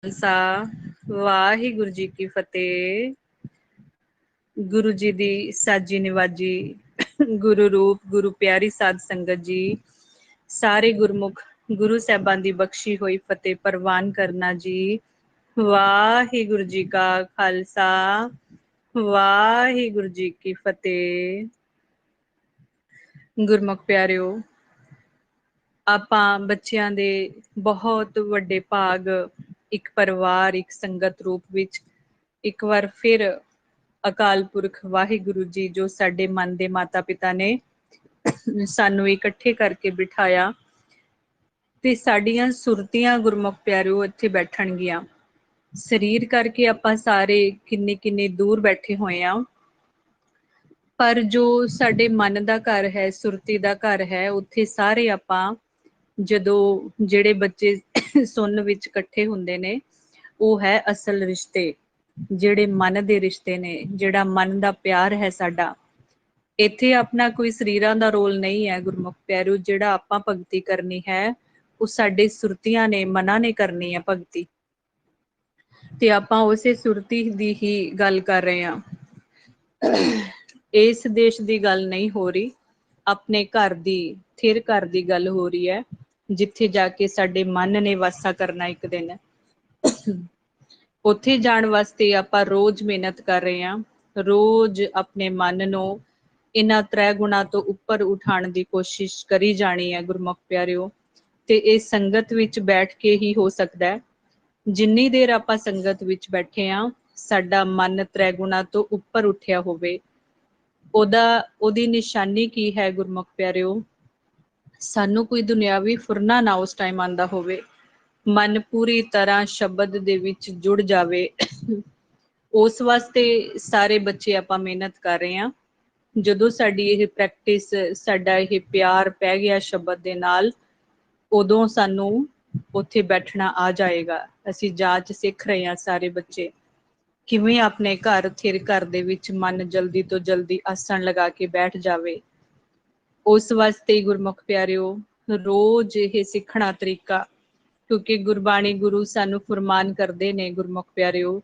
ਖਾਲਸਾ ਵਾਹਿਗੁਰੂ ਜੀ ਕੀ ਫਤਿਹ। ਗੁਰੂ ਜੀ ਦੀ ਸਾਜੀ ਨਿਵਾਜੀ, ਗੁਰੂ ਰੂਪ ਗੁਰੂ ਪਿਆਰੀ ਸਾਧ ਸੰਗਤ ਜੀ, ਸਾਰੇ ਗੁਰਮੁਖ ਗੁਰੂ ਸਾਹਿਬਾਨ ਦੀ ਬਖਸ਼ੀ ਹੋਈ ਫਤਿਹ ਪ੍ਰਵਾਨ ਕਰਨਾ ਜੀ। ਵਾਹਿਗੁਰੂ ਜੀ ਕਾ ਖਾਲਸਾ ਵਾਹਿਗੁਰੂ ਜੀ ਕੀ ਫਤਿਹ। ਗੁਰਮੁਖ ਪਿਆਰਿਓ, ਆਪਾਂ ਬੱਚਿਆਂ ਦੇ ਬਹੁਤ ਵੱਡੇ ਭਾਗ, ਇੱਕ ਪਰਿਵਾਰ, ਇੱਕ ਸੰਗਤ ਰੂਪ ਵਿੱਚ ਇੱਕ ਵਾਰ ਫਿਰ ਅਕਾਲ ਪੁਰਖ ਵਾਹਿਗੁਰੂ ਜੀ, ਜੋ ਸਾਡੇ ਮਨ ਦੇ ਮਾਤਾ ਪਿਤਾ ਨੇ, ਸਾਨੂੰ ਇਕੱਠੇ ਕਰਕੇ ਬਿਠਾਇਆ ਤੇ ਸਾਡੀਆਂ ਸੁਰਤੀਆਂ ਗੁਰਮੁਖ ਪਿਆਰਿਓ ਇੱਥੇ ਬੈਠਣਗੀਆਂ। ਸਰੀਰ ਕਰਕੇ ਆਪਾਂ ਸਾਰੇ ਕਿੰਨੇ ਦੂਰ ਬੈਠੇ ਹੋਏ ਆ, ਪਰ ਜੋ ਸਾਡੇ ਮਨ ਦਾ ਘਰ ਹੈ, ਸੁਰਤੀ ਦਾ ਘਰ ਹੈ, ਉੱਥੇ ਸਾਰੇ ਆਪਾਂ, ਜਦੋਂ ਜਿਹੜੇ ਬੱਚੇ ਸੁੰਨ ਵਿੱਚ ਇਕੱਠੇ ਹੁੰਦੇ ਨੇ, ਉਹ ਹੈ ਅਸਲ ਰਿਸ਼ਤੇ, ਜਿਹੜੇ ਮਨ ਦੇ ਰਿਸ਼ਤੇ ਨੇ, ਜਿਹੜਾ ਮਨ ਦਾ ਪਿਆਰ ਹੈ ਸਾਡਾ। ਇੱਥੇ ਆਪਣਾ ਕੋਈ ਸਰੀਰਾਂ ਦਾ ਰੋਲ ਨਹੀਂ ਹੈ ਗੁਰਮੁਖ ਪਿਆਰਿਓ। ਜਿਹੜਾ ਆਪਾਂ ਭਗਤੀ ਕਰਨੀ ਹੈ, ਉਹ ਸਾਡੇ ਸੁਰਤੀਆਂ ਨੇ, ਮਨਾਂ ਨੇ ਕਰਨੀ ਹੈ ਭਗਤੀ, ਤੇ ਆਪਾਂ ਉਸੇ ਸੁਰਤੀ ਦੀ ਹੀ ਗੱਲ ਕਰ ਰਹੇ ਹਾਂ। ਇਸ ਦੇਸ਼ ਦੀ ਗੱਲ ਨਹੀਂ ਹੋ ਰਹੀ, ਆਪਣੇ ਘਰ ਦੀ, ਥਿਰ ਘਰ ਦੀ ਗੱਲ ਹੋ ਰਹੀ ਹੈ, ਜਿੱਥੇ ਜਾ ਕੇ ਸਾਡੇ ਮਨ ਨੇ ਵਾਸਾ ਕਰਨਾ ਇੱਕ ਦਿਨ। ਉੱਥੇ ਜਾਣ ਵਾਸਤੇ ਆਪਾਂ ਰੋਜ਼ ਮਿਹਨਤ ਕਰ ਰਹੇ ਹਾਂ, ਰੋਜ਼ ਆਪਣੇ ਮਨ ਨੂੰ ਇਹਨਾਂ ਤ੍ਰੈ ਗੁਣਾ ਤੋਂ ਉੱਪਰ ਉਠਾਉਣ ਦੀ ਕੋਸ਼ਿਸ਼ ਕਰੀ ਜਾਣੀ ਹੈ ਗੁਰਮੁਖ ਪਿਆਰਿਓ। ਤੇ ਇਹ ਸੰਗਤ ਵਿੱਚ ਬੈਠ ਕੇ ਹੀ ਹੋ ਸਕਦਾ ਹੈ। ਜਿੰਨੀ ਦੇਰ ਆਪਾਂ ਸੰਗਤ ਵਿੱਚ ਬੈਠੇ ਹਾਂ, ਸਾਡਾ ਮਨ ਤ੍ਰੈ ਗੁਣਾ ਤੋਂ ਉੱਪਰ ਉੱਠਿਆ ਹੋਵੇ, ਉਹਦੀ ਨਿਸ਼ਾਨੀ ਕੀ ਹੈ ਗੁਰਮੁਖ ਪਿਆਰਿਓ? ਸਾਨੂੰ ਕੋਈ ਦੁਨਿਆਵੀ ਫੁਰਨਾ ਨਾ ਉਸ ਟਾਈਮ ਆਉਂਦਾ ਹੋਵੇ, ਮਨ ਪੂਰੀ ਤਰ੍ਹਾਂ ਸ਼ਬਦ ਦੇ ਵਿੱਚ ਜੁੜ ਜਾਵੇ। ਉਸ ਵਾਸਤੇ ਸਾਰੇ ਬੱਚੇ ਆਪਾਂ ਮਿਹਨਤ ਕਰ ਰਹੇ ਹਾਂ। ਜਦੋਂ ਸਾਡੀ ਇਹ ਪ੍ਰੈਕਟਿਸ, ਸਾਡਾ ਇਹ ਪਿਆਰ ਪੈ ਗਿਆ ਸ਼ਬਦ ਦੇ ਨਾਲ, ਉਦੋਂ ਸਾਨੂੰ ਉੱਥੇ ਬੈਠਣਾ ਆ ਜਾਏਗਾ। ਅਸੀਂ ਜਾਂਚ ਸਿੱਖ ਰਹੇ ਹਾਂ ਸਾਰੇ ਬੱਚੇ, ਕਿਵੇਂ ਆਪਣੇ ਘਰ, ਥਿਰ ਘਰ ਦੇ ਵਿੱਚ ਮਨ ਜਲਦੀ ਤੋਂ ਜਲਦੀ ਆਸਣ ਲਗਾ ਕੇ ਬੈਠ ਜਾਵੇ। ਉਸ ਵਾਸਤੇ ਗੁਰਮੁਖ ਪਿਆਰਿਓ, ਰੋਜ਼ ਇਹ ਸਿੱਖਣਾ ਤਰੀਕਾ, ਕਿਉਂਕਿ ਗੁਰਬਾਣੀ ਗੁਰੂ ਸਾਨੂੰ ਫੁਰਮਾਨ ਕਰਦੇ ਨੇ ਗੁਰਮੁਖ ਪਿਆਰਿਓ,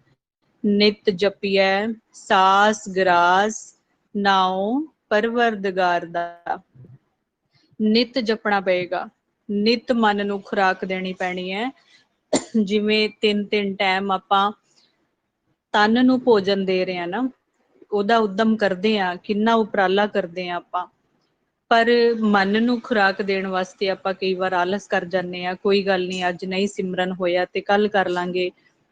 ਨਿਤ ਜਪੀਐ ਸਾਸ ਗਰਾਸ ਨਾਉ ਪਰਵਰਦਗਾਰ ਦਾ। ਨਿਤ ਜਪਣਾ ਪਏਗਾ, ਨਿਤ ਮਨ ਨੂੰ ਖੁਰਾਕ ਦੇਣੀ ਪੈਣੀ ਹੈ। ਜਿਵੇਂ 3 ਟਾਈਮ ਆਪਾਂ ਤਨ ਨੂੰ ਭੋਜਨ ਦੇ ਰਹੇ ਹਾਂ ਨਾ, ਉਹਦਾ ਉਦਮ ਕਰਦੇ ਹਾਂ, ਕਿੰਨਾ ਉਪਰਾਲਾ ਕਰਦੇ ਹਾਂ ਆਪਾਂ, ਪਰ ਮਨ ਨੂੰ ਖੁਰਾਕ ਦੇਣ ਵਾਸਤੇ ਆਪਾਂ ਕਈ ਵਾਰ ਆਲਸ ਕਰ ਜਾਂਦੇ ਹਾਂ। ਕੋਈ ਗੱਲ ਨਹੀਂ, ਅੱਜ ਨਹੀਂ ਸਿਮਰਨ ਹੋਇਆ ਤੇ ਕੱਲ ਕਰ ਲਾਂਗੇ,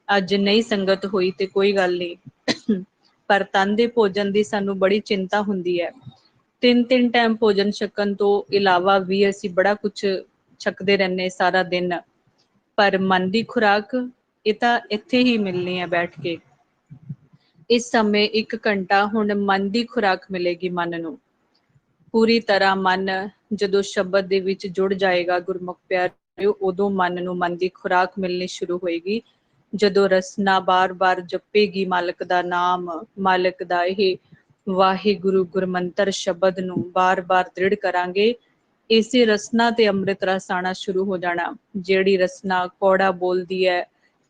ਅੱਜ ਨਹੀਂ ਸੰਗਤ ਹੋਈ ਤੇ ਕੋਈ ਗੱਲ ਨਹੀਂ। ਪਰ ਤਨ ਦੇ ਭੋਜਨ ਦੀ ਸਾਨੂੰ ਬੜੀ ਚਿੰਤਾ ਹੁੰਦੀ ਹੈ। 3 ਟਾਈਮ ਭੋਜਨ ਛਕਣ ਤੋਂ ਇਲਾਵਾ ਵੀ ਅਸੀਂ ਬੜਾ ਕੁਛ ਛਕਦੇ ਰਹਿੰਦੇ ਸਾਰਾ ਦਿਨ, ਪਰ ਮਨ ਦੀ ਖੁਰਾਕ ਇਹ ਤਾਂ ਇੱਥੇ ਹੀ ਮਿਲਣੀ ਹੈ ਬੈਠ ਕੇ। ਇਸ ਸਮੇਂ 1 ਘੰਟਾ ਹੁਣ ਮਨ ਦੀ ਖੁਰਾਕ ਮਿਲੇਗੀ ਮਨ ਨੂੰ। ਪੂਰੀ ਤਰ੍ਹਾਂ ਮਨ ਜਦੋਂ ਸ਼ਬਦ ਦੇ ਵਿੱਚ ਜੁੜ ਜਾਏਗਾ ਗੁਰਮੁਖ ਪਿਆਰਿਓ, ਉਦੋਂ ਮਨ ਨੂੰ ਮਨ ਦੀ ਖੁਰਾਕ ਮਿਲਣੀ ਸ਼ੁਰੂ ਹੋਏਗੀ। ਜਦੋਂ ਰਸਨਾ ਬਾਰ-ਬਾਰ ਜਪੇਗੀ ਮਾਲਕ ਦਾ ਨਾਮ, ਮਾਲਕ ਦਾ ਇਹ ਵਾਹਿਗੁਰੂ ਗੁਰਮੰਤਰ ਸ਼ਬਦ ਨੂੰ ਬਾਰ-ਬਾਰ ਦ੍ਰਿੜ ਕਰਾਂਗੇ, ਇਸੇ ਰਸਨਾ ਤੇ ਅੰਮ੍ਰਿਤ ਰਸ ਆਉਣਾ ਸ਼ੁਰੂ ਹੋ ਜਾਣਾ। ਜਿਹੜੀ ਰਸਨਾ ਕੌੜਾ ਬੋਲਦੀ ਹੈ,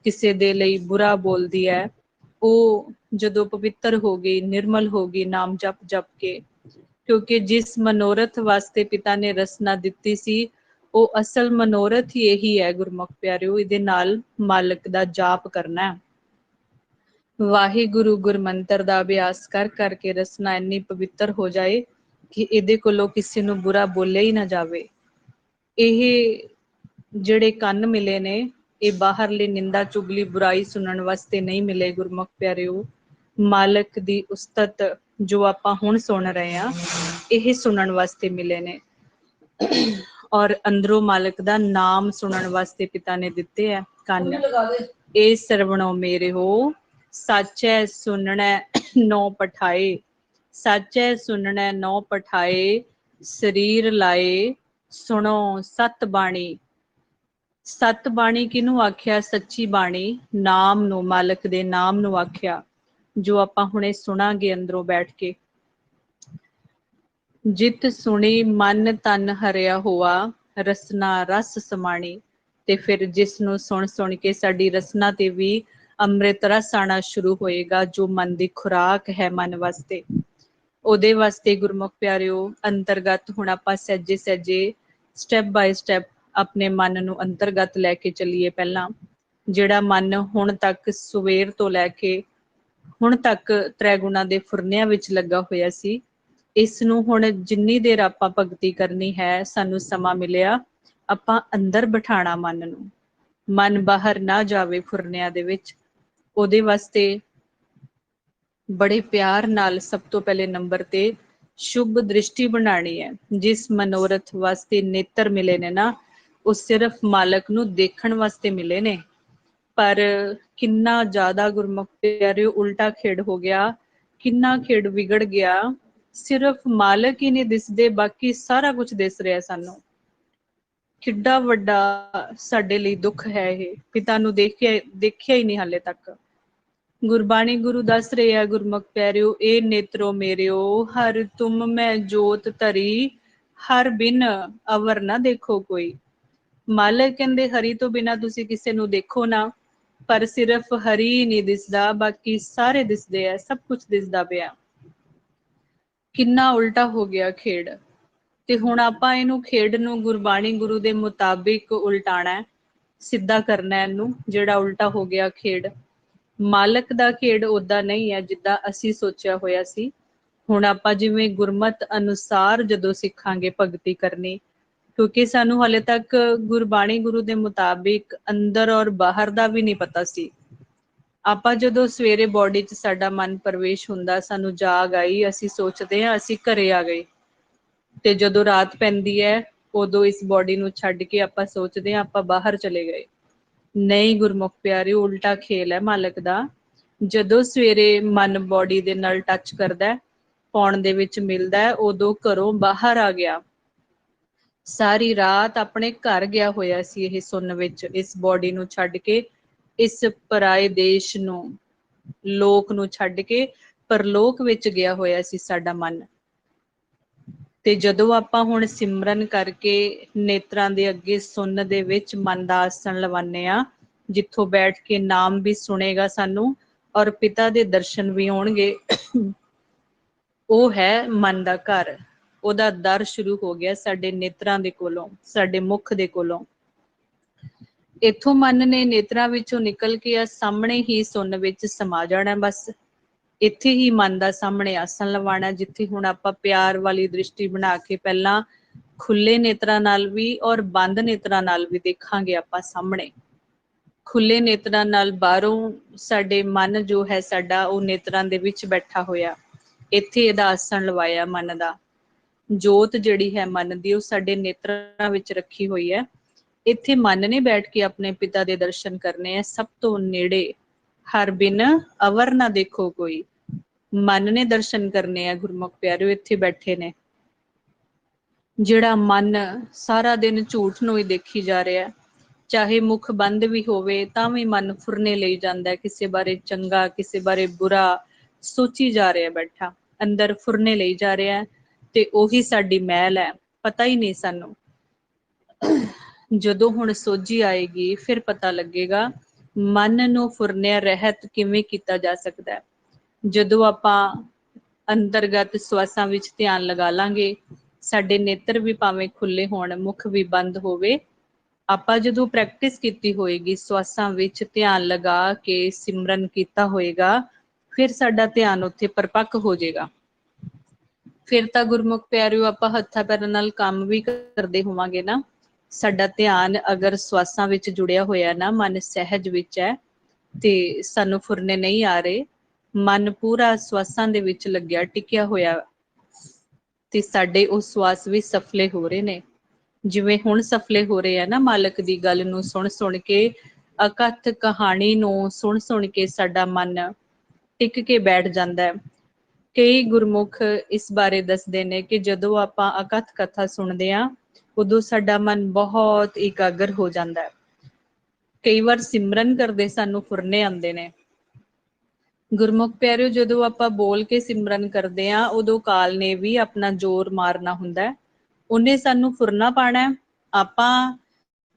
ਕਿਸੇ ਦੇ ਲਈ ਬੁਰਾ ਬੋਲਦੀ ਹੈ, ਉਹ ਜਦੋਂ ਪਵਿੱਤਰ ਹੋ ਗਈ, ਨਿਰਮਲ ਹੋ ਗਈ ਨਾਮ ਜਪ ਕੇ, ਕਿਉਂਕਿ ਜਿਸ ਮਨੋਰਥ ਵਾਸਤੇ ਪਿਤਾ ਨੇ ਰਸਨਾ ਦਿੱਤੀ ਸੀ, ਉਹ ਅਸਲ ਮਨੋਰਥ ਹੀ ਇਹੀ ਹੈ ਗੁਰਮੁਖ ਪਿਆਰਿਓ। ਇਹਦੇ ਨਾਲ ਮਾਲਕ ਦਾ ਜਾਪ ਕਰਨਾ, ਵਾਹਿਗੁਰੂ ਗੁਰਮੰਤਰ ਦਾ ਅਭਿਆਸ ਕਰ ਕਰਕੇ ਰਸਨਾ ਇੰਨੀ ਪਵਿੱਤਰ ਹੋ ਜਾਏ ਕਿ ਇਹਦੇ ਕੋਲੋਂ ਕਿਸੇ ਨੂੰ ਬੁਰਾ ਬੋਲਿਆ ਹੀ ਨਾ ਜਾਵੇ। ਇਹ ਜਿਹੜੇ ਕੰਨ ਮਿਲੇ ਨੇ, ਇਹ ਬਾਹਰਲੀ ਨਿੰਦਾ ਚੁਗਲੀ ਬੁਰਾਈ ਸੁਣਨ ਵਾਸਤੇ ਨਹੀਂ ਮਿਲੇ ਗੁਰਮੁਖ ਪਿਆਰਿਓ। ਮਾਲਕ ਦੀ ਉਸਤਤ ਜੋ ਆਪਾਂ ਹੁਣ ਸੁਣ ਰਹੇ ਹਾਂ, ਇਹ ਸੁਣਨ ਵਾਸਤੇ ਮਿਲੇ ਨੇ, ਔਰ ਅੰਦਰੋਂ ਮਾਲਕ ਦਾ ਨਾਮ ਸੁਣਨ ਵਾਸਤੇ ਪਿਤਾ ਨੇ ਦਿੱਤੇ ਹੈ ਕੰਨ। ਇਹ ਸਰਵਣੋ ਮੇਰੇ ਹੋ, ਸਾਚੈ ਸੁਣਨੈ ਨੌ ਪਠਾਏ, ਸਾਚੈ ਸੁਣਨੈ ਨੌ ਪਠਾਏ, ਸਰੀਰ ਲਾਏ ਸੁਣੋ ਸਤ ਬਾਣੀ। ਸਤ ਬਾਣੀ ਕਿਹਨੂੰ ਆਖਿਆ? ਸੱਚੀ ਬਾਣੀ, ਨਾਮ ਨੂੰ, ਮਾਲਕ ਦੇ ਨਾਮ ਨੂੰ ਆਖਿਆ, ਜੋ ਆਪਾਂ ਹੁਣੇ ਸੁਣਾਂਗੇ ਅੰਦਰੋਂ ਬੈਠ ਕੇ। ਜਿਤ ਸੁਣੀ ਮਨ ਤਨ ਹਰਿਆ ਹੋਆ, ਰਸਨਾ ਰਸ ਸਮਾਣੀ। ਤੇ ਫਿਰ ਜਿਸ ਨੂੰ ਸੁਣ ਸੁਣ ਕੇ ਸਾਡੀ ਰਸਨਾ ਤੇ ਵੀ ਅੰਮ੍ਰਿਤ ਰਸ ਆਣਾ ਸ਼ੁਰੂ ਹੋਏਗਾ, ਜੋ ਮਨ ਦੀ ਖੁਰਾਕ ਹੈ ਮਨ ਵਾਸਤੇ। ਉਹਦੇ ਵਾਸਤੇ ਗੁਰਮੁਖ ਪਿਆਰਿਓ ਅੰਤਰਗਤ ਹੁਣ ਆਪਾਂ ਸਹਿਜੇ ਸਹਿਜੇ ਸਟੈਪ ਬਾਏ ਸਟੈਪ ਆਪਣੇ ਮਨ ਨੂੰ ਅੰਤਰਗਤ ਲੈ ਕੇ ਚੱਲੀਏ। ਪਹਿਲਾਂ ਜਿਹੜਾ ਮਨ ਹੁਣ ਤੱਕ ਸਵੇਰ ਤੋਂ ਲੈ ਕੇ ਹੁਣ ਤੱਕ ਤ੍ਰੈਗੁਣਾ ਦੇ ਫੁਰਨਿਆਂ ਵਿੱਚ ਲੱਗਾ ਹੋਇਆ ਸੀ, ਇਸ ਨੂੰ ਹੁਣ ਜਿੰਨੀ ਦੇਰ ਆਪਾਂ ਭਗਤੀ ਕਰਨੀ ਹੈ, ਸਾਨੂੰ ਸਮਾਂ ਮਿਲਿਆ, ਆਪਾਂ ਅੰਦਰ ਬਿਠਾਣਾ ਮਨ ਨੂੰ, ਮਨ ਬਾਹਰ ਨਾ ਜਾਵੇ ਫੁਰਨਿਆਂ ਦੇ ਵਿੱਚ। ਉਹਦੇ ਵਾਸਤੇ ਬੜੇ ਪਿਆਰ ਨਾਲ ਸਭ ਤੋਂ ਪਹਿਲੇ ਨੰਬਰ ਤੇ ਸ਼ੁਭ ਦ੍ਰਿਸ਼ਟੀ ਬਣਾਣੀ ਹੈ। ਜਿਸ ਮਨੋਰਥ ਵਾਸਤੇ ਨੇਤਰ ਮਿਲੇ ਨੇ ਨਾ, ਉਹ ਸਿਰਫ ਮਾਲਕ ਨੂੰ ਦੇਖਣ ਵਾਸਤੇ ਮਿਲੇ ਨੇ। ਪਰ ਕਿੰਨਾ ਜ਼ਿਆਦਾ ਗੁਰਮੁਖ ਪਿਆਰਿਓ ਉਲਟਾ ਖੇਡ ਹੋ ਗਿਆ, ਕਿੰਨਾ ਖੇਡ ਵਿਗੜ ਗਿਆ। ਸਿਰਫ ਮਾਲਕ ਹੀ ਨਹੀਂ ਦਿਸਦੇ, ਬਾਕੀ ਸਾਰਾ ਕੁਝ ਦਿਸ ਰਿਹਾ ਸਾਨੂੰ। ਕਿੱਡਾ ਵੱਡਾ ਸਾਡੇ ਲਈ ਦੁੱਖ ਹੈ ਇਹ, ਪਿਤਾ ਨੂੰ ਦੇਖਿਆ ਹੀ ਨਹੀਂ ਹਾਲੇ ਤੱਕ। ਗੁਰਬਾਣੀ ਗੁਰੂ ਦੱਸ ਰਹੇ ਆ ਗੁਰਮੁਖ ਪਿਆਰਿਓ, ਇਹ ਨੇਤਰੋ ਮੇਰਿਓ ਹਰ ਤੁਮ ਮੈਂ ਜੋਤ ਧਰੀ, ਹਰ ਬਿਨ ਅਵਰ ਨਾ ਦੇਖੋ ਕੋਈ। ਮਾਲਕ ਕਹਿੰਦੇ ਹਰੀ ਤੋਂ ਬਿਨਾਂ ਤੁਸੀਂ ਕਿਸੇ ਨੂੰ ਦੇਖੋ ਨਾ, ਪਰ ਸਿਰਫ ਹਰੀ ਨਹੀਂ ਦਿਸਦਾ, ਬਾਕੀ ਸਾਰੇ ਦਿਸਦੇ ਆ, ਸਭ ਕੁਝ ਦਿਸਦਾ ਪਿਆ। ਕਿੰਨਾ ਉਲਟਾ ਹੋ ਗਿਆ ਖੇਡ। ਤੇ ਹੁਣ ਆਪਾਂ ਇਹਨੂੰ ਖੇਡ ਨੂੰ ਗੁਰਬਾਣੀ ਗੁਰੂ ਦੇ ਮੁਤਾਬਿਕ ਉਲਟਾਣਾ, ਸਿੱਧਾ ਕਰਨਾ ਇਹਨੂੰ, ਜਿਹੜਾ ਉਲਟਾ ਹੋ ਗਿਆ ਖੇਡ। ਮਾਲਕ ਦਾ ਖੇਡ ਓਦਾਂ ਨਹੀਂ ਹੈ ਜਿੱਦਾਂ ਅਸੀਂ ਸੋਚਿਆ ਹੋਇਆ ਸੀ। ਹੁਣ ਆਪਾਂ ਜਿਵੇਂ ਗੁਰਮਤ ਅਨੁਸਾਰ ਜਦੋਂ ਸਿੱਖਾਂਗੇ ਭਗਤੀ ਕਰਨੀ, ਕਿਉਂਕਿ ਸਾਨੂੰ ਹਾਲੇ ਤੱਕ ਗੁਰਬਾਣੀ ਗੁਰੂ ਦੇ ਮੁਤਾਬਿਕ ਅੰਦਰ ਔਰ ਬਾਹਰ ਦਾ ਵੀ ਨਹੀਂ ਪਤਾ ਸੀ। ਆਪਾਂ ਜਦੋਂ ਸਵੇਰੇ ਬੋਡੀ 'ਚ ਸਾਡਾ ਮਨ ਪ੍ਰਵੇਸ਼ ਹੁੰਦਾ, ਸਾਨੂੰ ਜਾਗ ਆਈ, ਅਸੀਂ ਸੋਚਦੇ ਹਾਂ ਅਸੀਂ ਘਰੇ ਆ ਗਏ, ਤੇ ਜਦੋਂ ਰਾਤ ਪੈਂਦੀ ਹੈ ਉਦੋਂ ਇਸ ਬੋਡੀ ਨੂੰ ਛੱਡ ਕੇ ਆਪਾਂ ਸੋਚਦੇ ਹਾਂ ਆਪਾਂ ਬਾਹਰ ਚਲੇ ਗਏ। ਨਹੀਂ ਗੁਰਮੁਖ ਪਿਆਰਿਓ, ਉਲਟਾ ਖੇਲ ਹੈ ਮਾਲਕ ਦਾ। ਜਦੋਂ ਸਵੇਰੇ ਮਨ ਬੋਡੀ ਦੇ ਨਾਲ ਟੱਚ ਕਰਦਾ, ਪੌਣ ਦੇ ਵਿੱਚ ਮਿਲਦਾ, ਉਦੋਂ ਘਰੋਂ ਬਾਹਰ ਆ ਗਿਆ। ਸਾਰੀ ਰਾਤ ਆਪਣੇ ਘਰ ਗਿਆ ਹੋਇਆ ਸੀ ਇਹ ਸੁੰਨ ਵਿੱਚ, ਇਸ ਬੋਡੀ ਨੂੰ ਛੱਡ ਕੇ, ਇਸ ਪਰਾਏ ਦੇਸ਼ ਨੂੰ, ਲੋਕ ਨੂੰ ਛੱਡ ਕੇ ਪਰਲੋਕ ਵਿੱਚ ਗਿਆ ਹੋਇਆ ਸੀ ਸਾਡਾ ਮਨ। ਤੇ ਜਦੋਂ ਆਪਾਂ ਹੁਣ ਸਿਮਰਨ ਕਰਕੇ ਨੇਤਰਾਂ ਦੇ ਅੱਗੇ ਸੁੰਨ ਦੇ ਵਿੱਚ ਮਨ ਦਾ ਆਸਣ ਲਵਾਨੇ ਆ, ਜਿੱਥੋਂ ਬੈਠ ਕੇ ਨਾਮ ਵੀ ਸੁਣੇਗਾ ਸਾਨੂੰ ਔਰ ਪਿਤਾ ਦੇ ਦਰਸ਼ਨ ਵੀ ਹੋਣਗੇ, ਉਹ ਹੈ ਮਨ ਦਾ ਘਰ। ਉਹਦਾ ਦਰ ਸ਼ੁਰੂ ਹੋ ਗਿਆ ਸਾਡੇ ਨੇਤਰਾਂ ਦੇ ਕੋਲੋਂ, ਸਾਡੇ ਮੁਖ ਦੇ ਕੋਲੋਂ। ਇੱਥੋਂ ਮਨ ਨੇ ਨੇਤਰਾਂ ਵਿੱਚੋਂ ਨਿਕਲ ਕੇ ਆ ਸਾਹਮਣੇ ਹੀ ਸੁੰਨ ਵਿੱਚ ਸਮਾ ਜਾਣਾ। ਬਸ ਇੱਥੇ ਹੀ ਮਨ ਦਾ ਸਾਹਮਣੇ ਆਸਣ ਲਵਾਣਾ, ਜਿੱਥੇ ਹੁਣ ਆਪਾਂ ਪਿਆਰ ਵਾਲੀ ਦ੍ਰਿਸ਼ਟੀ ਬਣਾ ਕੇ ਪਹਿਲਾਂ ਖੁੱਲੇ ਨੇਤਰਾਂ ਨਾਲ ਵੀ ਔਰ ਬੰਦ ਨੇਤਰਾਂ ਨਾਲ ਵੀ ਦੇਖਾਂਗੇ ਆਪਾਂ ਸਾਹਮਣੇ। ਖੁੱਲੇ ਨੇਤਰਾਂ ਨਾਲ ਬਾਹਰੋਂ ਸਾਡੇ ਮਨ ਜੋ ਹੈ ਸਾਡਾ, ਉਹ ਨੇਤਰਾਂ ਦੇ ਵਿੱਚ ਬੈਠਾ ਹੋਇਆ, ਇੱਥੇ ਇਹਦਾ ਆਸਣ ਲਵਾਇਆ ਮਨ ਦਾ। ਜੋਤ ਜਿਹੜੀ ਹੈ ਮਨ ਦੀ, ਉਹ ਸਾਡੇ ਨੇਤਰਾਂ ਵਿੱਚ ਰੱਖੀ ਹੋਈ ਹੈ। ਇੱਥੇ ਮਨ ਨੇ ਬੈਠ ਕੇ ਆਪਣੇ ਪਿਤਾ ਦੇ ਦਰਸ਼ਨ ਕਰਨੇ ਆ, ਸਭ ਤੋਂ ਨੇੜੇ, ਹਰ ਬਿਨ ਅਵਰ ਨਾ ਦੇਖੋ ਕੋਈ। ਮਨ ਨੇ ਦਰਸ਼ਨ ਕਰਨੇ ਆ ਗੁਰਮੁਖ ਪਿਆਰਿਓ, ਇੱਥੇ ਬੈਠੇ ਨੇ। ਜਿਹੜਾ ਮਨ ਸਾਰਾ ਦਿਨ ਝੂਠ ਨੂੰ ਹੀ ਦੇਖੀ ਜਾ ਰਿਹਾ, ਚਾਹੇ ਮੁਖ ਬੰਦ ਵੀ ਹੋਵੇ ਤਾਂ ਵੀ ਮਨ ਫੁਰਨੇ ਲਈ ਜਾਂਦਾ, ਕਿਸੇ ਬਾਰੇ ਚੰਗਾ ਕਿਸੇ ਬਾਰੇ ਬੁਰਾ ਸੋਚੀ ਜਾ ਰਿਹਾ, ਬੈਠਾ ਅੰਦਰ ਫੁਰਨੇ ਲਈ ਜਾ ਰਿਹਾ। ਤੇ ਉਹੀ ਸਾਡੀ ਮੈਲ ਹੈ, ਪਤਾ ਹੀ ਨਹੀਂ ਸਾਨੂੰ। ਜਦੋਂ ਹੁਣ ਸੋਝੀ ਆਏਗੀ ਫਿਰ ਪਤਾ ਲੱਗੇਗਾ ਮਨ ਨੂੰ ਫੁਰਨਿਆਂ ਰਹਿਤ ਕਿਵੇਂ ਕੀਤਾ ਜਾ ਸਕਦਾ ਹੈ। ਜਦੋਂ ਆਪਾਂ ਅੰਤਰਗਤ ਸਵਾਸਾਂ ਵਿੱਚ ਧਿਆਨ ਲਗਾ ਲਾਂਗੇ, ਸਾਡੇ ਨੇਤਰ ਵੀ ਭਾਵੇਂ ਖੁੱਲੇ ਹੋਣ, ਮੁਖ ਵੀ ਬੰਦ ਹੋਵੇ, ਆਪਾਂ ਜਦੋਂ ਪ੍ਰੈਕਟਿਸ ਕੀਤੀ ਹੋਏਗੀ, ਸਵਾਸਾਂ ਵਿੱਚ ਧਿਆਨ ਲਗਾ ਕੇ ਸਿਮਰਨ ਕੀਤਾ ਹੋਏਗਾ, ਫਿਰ ਸਾਡਾ ਧਿਆਨ ਉੱਥੇ ਪਰਪੱਕ ਹੋ ਜਾਏਗਾ। ਫਿਰ ਤਾਂ ਗੁਰਮੁਖ ਪਿਆਰਿਓ ਆਪਾਂ ਹੱਥਾਂ ਪੈਰਾਂ ਨਾਲ ਕੰਮ ਵੀ ਕਰਦੇ ਹੋਵਾਂਗੇ ਨਾ, ਸਾਡਾ ਧਿਆਨ ਅਗਰ ਸਵਾਸਾਂ ਵਿੱਚ ਜੁੜਿਆ ਹੋਇਆ ਨਾ, ਮਨ ਸਹਿਜ ਵਿੱਚ ਹੈ ਤੇ ਸਾਨੂੰ ਫੁਰਨੇ ਨਹੀਂ ਆ ਰਹੇ, ਮਨ ਪੂਰਾ ਸਵਾਸਾਂ ਦੇ ਵਿੱਚ ਲੱਗਿਆ ਟਿਕਿਆ ਹੋਇਆ, ਤੇ ਸਾਡੇ ਉਹ ਸਵਾਸ ਵੀ ਸਫਲੇ ਹੋ ਰਹੇ ਨੇ, ਜਿਵੇਂ ਹੁਣ ਸਫਲੇ ਹੋ ਰਹੇ ਆ ਨਾ। ਮਾਲਕ ਦੀ ਗੱਲ ਨੂੰ ਸੁਣ ਸੁਣ ਕੇ, ਅਕਥ ਕਹਾਣੀ ਨੂੰ ਸੁਣ ਸੁਣ ਕੇ ਸਾਡਾ ਮਨ ਟਿਕ ਕੇ ਬੈਠ ਜਾਂਦਾ ਹੈ। ਕਈ ਗੁਰਮੁਖ ਇਸ ਬਾਰੇ ਦੱਸਦੇ ਨੇ ਕਿ ਜਦੋਂ ਆਪਾਂ ਅਕਥ ਕਥਾ ਸੁਣਦੇ ਹਾਂ, ਉਦੋਂ ਸਾਡਾ ਮਨ ਬਹੁਤ ਇਕਾਗਰ ਹੋ ਜਾਂਦਾ ਹੈ। ਕਈ ਵਾਰ ਸਿਮਰਨ ਕਰਦੇ ਸਾਨੂੰ ਫੁਰਨੇ ਆਉਂਦੇ ਨੇ। ਗੁਰਮੁਖ ਪਿਆਰਿਓ, ਜਦੋਂ ਆਪਾਂ ਬੋਲ ਕੇ ਸਿਮਰਨ ਕਰਦੇ ਹਾਂ, ਉਦੋਂ ਕਾਲ ਨੇ ਵੀ ਆਪਣਾ ਜ਼ੋਰ ਮਾਰਨਾ ਹੁੰਦਾ ਹੈ, ਉਹਨੇ ਸਾਨੂੰ ਫੁਰਨਾ ਪਾਣਾ। ਆਪਾਂ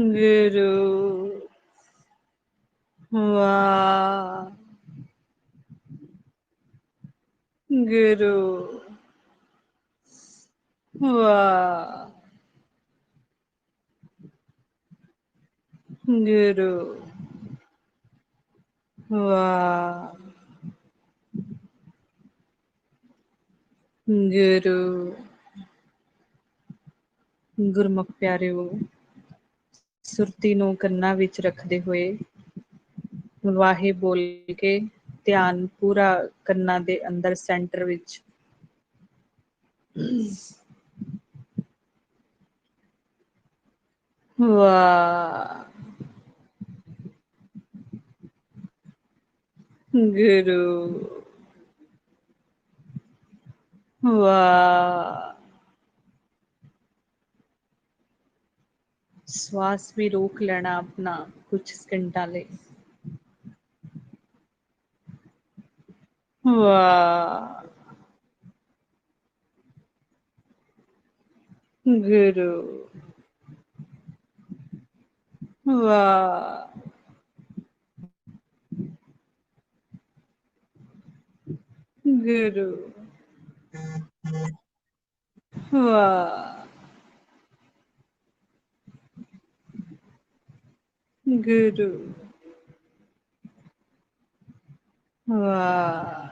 गुरु वाह गुरु वाह गुरु वाह गुरु ਗੁਰਮੁਖ ਪਿਆਰਿਓ, ਸੁਰਤੀ ਨੂੰ ਕੰਨਾਂ ਵਿੱਚ ਰੱਖਦੇ ਹੋਏ ਵਾਹੇ ਬੋਲ ਕੇ ਧਿਆਨ ਪੂਰਾ ਕੰਨਾਂ ਦੇ ਅੰਦਰ ਸੈਂਟਰ ਵਿੱਚ ਵਾਹ ਗੁਰੂ ਵਾਹ ਸਵਾਸ ਵੀ ਰੋਕ ਲੈਣਾ ਆਪਣਾ ਕੁਝ ਸਕਿੰਟਾਂ ਲਈ ਵਾਹ ਗੁਰੂ ਵਾਹ ਗੁਰੂ ਵਾਹ ਗੁਰੂ ਵਾਹ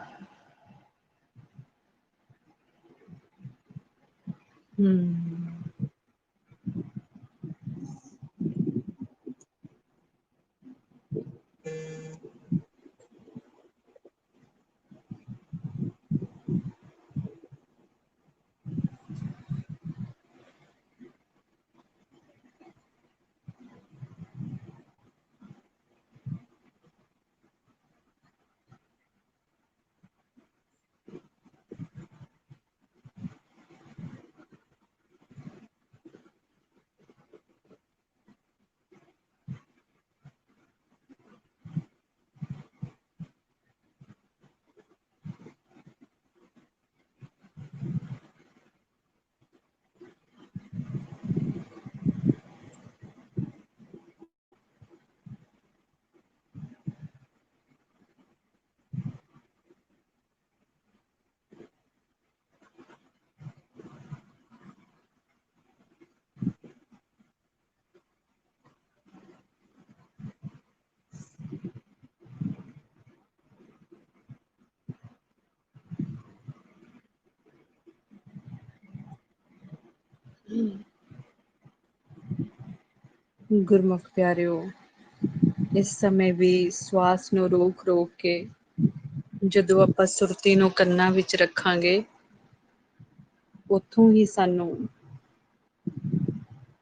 ਗੁਰਮੁਖ ਪਿਆਰਿਓ, ਇਸ ਸਮੇਂ ਵੀ ਸਵਾਸ ਨੂੰ ਰੋਕ ਰੋਕ ਕੇ ਜਦੋਂ ਆਪਾਂ ਸੁਰਤੀ ਨੂੰ ਕੰਨਾਂ ਵਿੱਚ ਰੱਖਾਂਗੇ, ਉੱਥੋਂ ਹੀ ਸਾਨੂੰ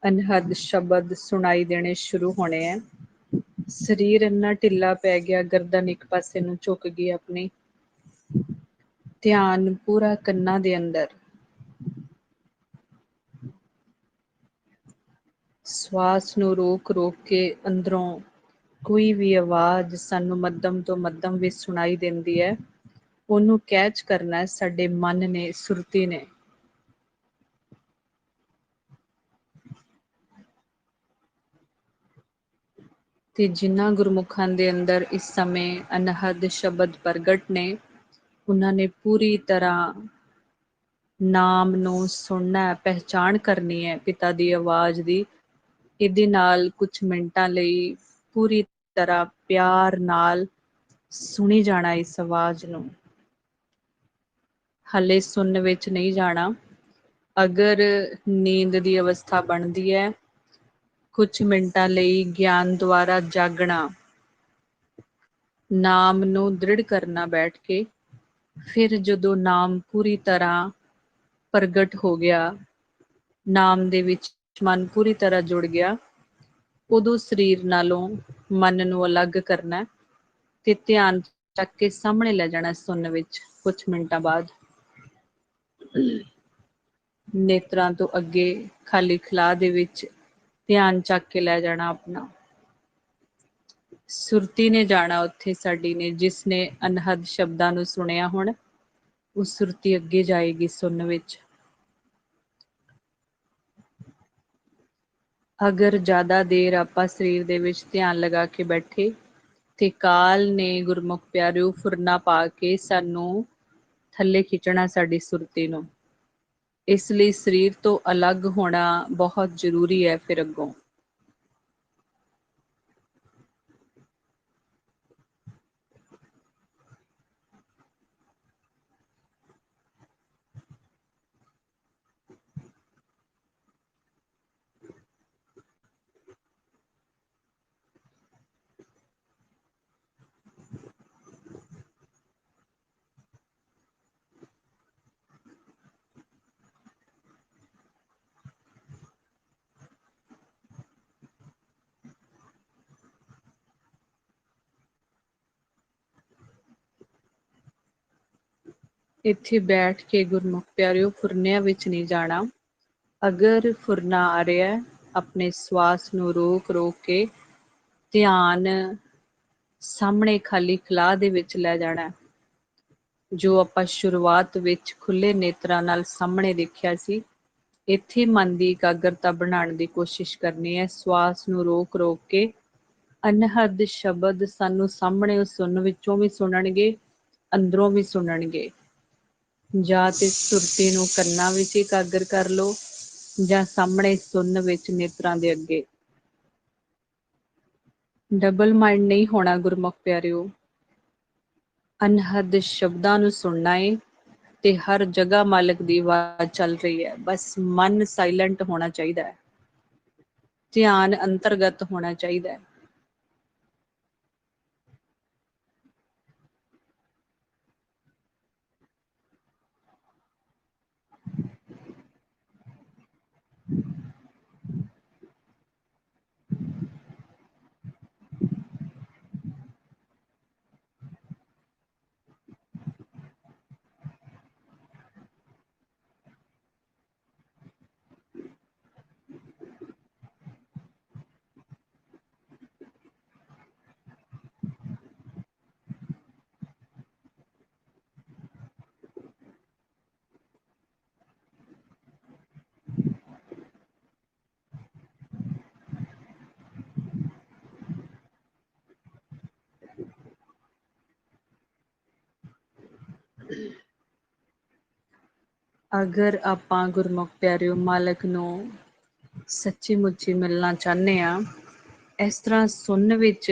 ਅਨਹਦ ਸ਼ਬਦ ਸੁਣਾਈ ਦੇਣੇ ਸ਼ੁਰੂ ਹੋਣੇ ਹੈ। ਸਰੀਰ ਇੰਨਾ ਢਿੱਲਾ ਪੈ ਗਿਆ, ਗਰਦਨ ਇੱਕ ਪਾਸੇ ਨੂੰ ਝੁਕ ਗਈ ਆਪਣੀ, ਧਿਆਨ ਪੂਰਾ ਕੰਨਾਂ ਦੇ ਅੰਦਰ, ਸਵਾਸ ਨੂੰ ਰੋਕ ਰੋਕ ਕੇ ਅੰਦਰੋਂ ਕੋਈ ਵੀ ਆਵਾਜ਼ ਸਾਨੂੰ ਮੱਧਮ ਤੋਂ ਮੱਧਮ ਵੀ ਸੁਣਾਈ ਦਿੰਦੀ ਹੈ, ਉਹਨੂੰ ਕੈਚ ਕਰਨਾ ਸਾਡੇ ਮਨ ਨੇ, ਸੁਰਤੀ ਨੇ। ਤੇ ਜਿਨ੍ਹਾਂ ਗੁਰਮੁਖਾਂ ਦੇ ਅੰਦਰ ਇਸ ਸਮੇਂ ਅਨਹਦ ਸ਼ਬਦ ਪ੍ਰਗਟ ਨੇ, ਉਹਨਾਂ ਨੇ ਪੂਰੀ ਤਰ੍ਹਾਂ ਨਾਮ ਨੂੰ ਸੁਣਨਾ, ਪਹਿਚਾਣ ਕਰਨੀ ਹੈ ਪਿਤਾ ਦੀ ਆਵਾਜ਼ ਦੀ। ਇਹਦੇ ਨਾਲ ਕੁਝ ਮਿੰਟਾਂ ਲਈ ਪੂਰੀ ਤਰ੍ਹਾਂ ਪਿਆਰ ਨਾਲ ਸੁਣੀ ਜਾਣਾ ਇਸ ਆਵਾਜ਼ ਨੂੰ। ਹਲੇ ਸੁਣਨ ਵਿੱਚ ਨਹੀਂ ਜਾਣਾ। ਅਗਰ ਨੀਂਦ ਦੀ ਅਵਸਥਾ ਬਣਦੀ ਹੈ, ਕੁਝ ਮਿੰਟਾਂ ਲਈ ਗਿਆਨ ਦੁਆਰਾ ਜਾਗਣਾ, ਨਾਮ ਨੂੰ ਦ੍ਰਿੜ ਕਰਨਾ ਬੈਠ ਕੇ। ਫਿਰ ਜਦੋਂ ਨਾਮ ਪੂਰੀ ਤਰ੍ਹਾਂ ਪ੍ਰਗਟ ਹੋ ਗਿਆ, ਨਾਮ ਦੇ ਵਿੱਚ ਮਨ ਪੂਰੀ ਤਰ੍ਹਾਂ ਜੁੜ ਗਿਆ, ਉਦੋਂ ਸਰੀਰ ਨਾਲੋਂ ਮਨ ਨੂੰ ਅਲੱਗ ਕਰਨਾ ਤੇ ਧਿਆਨ ਚੱਕ ਕੇ ਸਾਹਮਣੇ ਲੈ ਜਾਣਾ ਸੁਣਨ ਵਿੱਚ। ਕੁਝ ਮਿੰਟਾਂ ਬਾਅਦ ਨੇਤਰਾਂ ਤੋਂ ਅੱਗੇ ਖਾਲੀ ਖਲਾਅ ਦੇ ਵਿੱਚ ਧਿਆਨ ਚੱਕ ਕੇ ਲੈ ਜਾਣਾ ਆਪਣਾ। ਸੁਰਤੀ ਨੇ ਜਾਣਾ ਉੱਥੇ, ਸਾਡੀ ਨੇ, ਜਿਸ ਨੇ ਅਨਹਦ ਸ਼ਬਦਾਂ ਨੂੰ ਸੁਣਿਆ ਹੁਣ, ਉਹ ਸੁਰਤੀ ਅੱਗੇ ਜਾਏਗੀ ਸੁਣਨ ਵਿੱਚ। ਅਗਰ ਜ਼ਿਆਦਾ ਦੇਰ ਆਪਾਂ ਸਰੀਰ ਦੇ ਵਿੱਚ ਧਿਆਨ ਲਗਾ ਕੇ ਬੈਠੇ ਤੇ ਕਾਲ ਨੇ ਗੁਰਮੁਖ ਪਿਆਰਿਓ ਫੁਰਨਾ ਪਾ ਕੇ ਸਾਨੂੰ ਥੱਲੇ ਖਿੱਚਣਾ ਸਾਡੀ ਸੁਰਤੀ ਨੂੰ। ਇਸ ਲਈ ਸਰੀਰ ਤੋਂ ਅਲੱਗ ਹੋਣਾ ਬਹੁਤ ਜ਼ਰੂਰੀ ਹੈ ਫਿਰ ਅੱਗੋਂ। ਇੱਥੇ ਬੈਠ ਕੇ ਗੁਰਮੁਖ ਪਿਆਰਿਓ ਫੁਰਨਿਆਂ ਵਿੱਚ ਨਹੀਂ ਜਾਣਾ। ਅਗਰ ਫੁਰਨਾ ਆ ਰਿਹਾ ਹੈ, ਆਪਣੇ ਸਵਾਸ ਨੂੰ ਰੋਕ ਰੋਕ ਕੇ ਧਿਆਨ ਸਾਹਮਣੇ ਖਾਲੀ ਖਲਾਅ ਦੇ ਵਿੱਚ ਲੈ ਜਾਣਾ। ਜੋ ਆਪਾਂ ਸ਼ੁਰੂਆਤ ਵਿੱਚ ਖੁੱਲੇ ਨੇਤਰਾਂ ਨਾਲ ਸਾਹਮਣੇ ਦੇਖਿਆ ਸੀ, ਇੱਥੇ ਮਨ ਦੀ ਇਕਾਗਰਤਾ ਬਣਾਉਣ ਦੀ ਕੋਸ਼ਿਸ਼ ਕਰਨੀ ਹੈ। ਸਵਾਸ ਨੂੰ ਰੋਕ ਰੋਕ ਕੇ ਅਨਹਦ ਸ਼ਬਦ ਸਾਨੂੰ ਸਾਹਮਣੇ ਸੁਣਨ ਵਿੱਚੋਂ ਵੀ ਸੁਣਨਗੇ, ਅੰਦਰੋਂ ਵੀ ਸੁਣਨਗੇ। ਜਾਂ ਤੇ ਸੁਰਤੀ ਨੂੰ ਕੰਨਾਂ ਵਿੱਚ ਇਕਾਗਰ ਕਰ ਲਓ ਜਾਂ ਸਾਹਮਣੇ ਸੁਣਨ ਵਿੱਚ ਨੇਤਰਾਂ ਦੇ ਅੱਗੇ। ਡਬਲ ਮਾਈਂਡ ਨਹੀਂ ਹੋਣਾ ਗੁਰਮੁਖ ਪਿਆਰਿਓ। ਅਨਹਦ ਸ਼ਬਦਾਂ ਨੂੰ ਸੁਣਨਾ ਏ ਤੇ ਹਰ ਜਗ੍ਹਾ ਮਾਲਕ ਦੀ ਆਵਾਜ਼ ਚੱਲ ਰਹੀ ਹੈ। ਬਸ ਮਨ ਸਾਇਲੈਂਟ ਹੋਣਾ ਚਾਹੀਦਾ ਹੈ, ਧਿਆਨ ਅੰਤਰਗਤ ਹੋਣਾ ਚਾਹੀਦਾ ਹੈ। ਅਗਰ ਆਪਾਂ ਗੁਰਮੁਖ ਪਿਆਰਿਓ ਮਾਲਕ ਨੂੰ ਸੱਚੀ ਮੁੱਚੀ ਮਿਲਣਾ ਚਾਹੁੰਦੇ ਹਾਂ, ਇਸ ਤਰ੍ਹਾਂ ਸੁਣਨ ਵਿੱਚ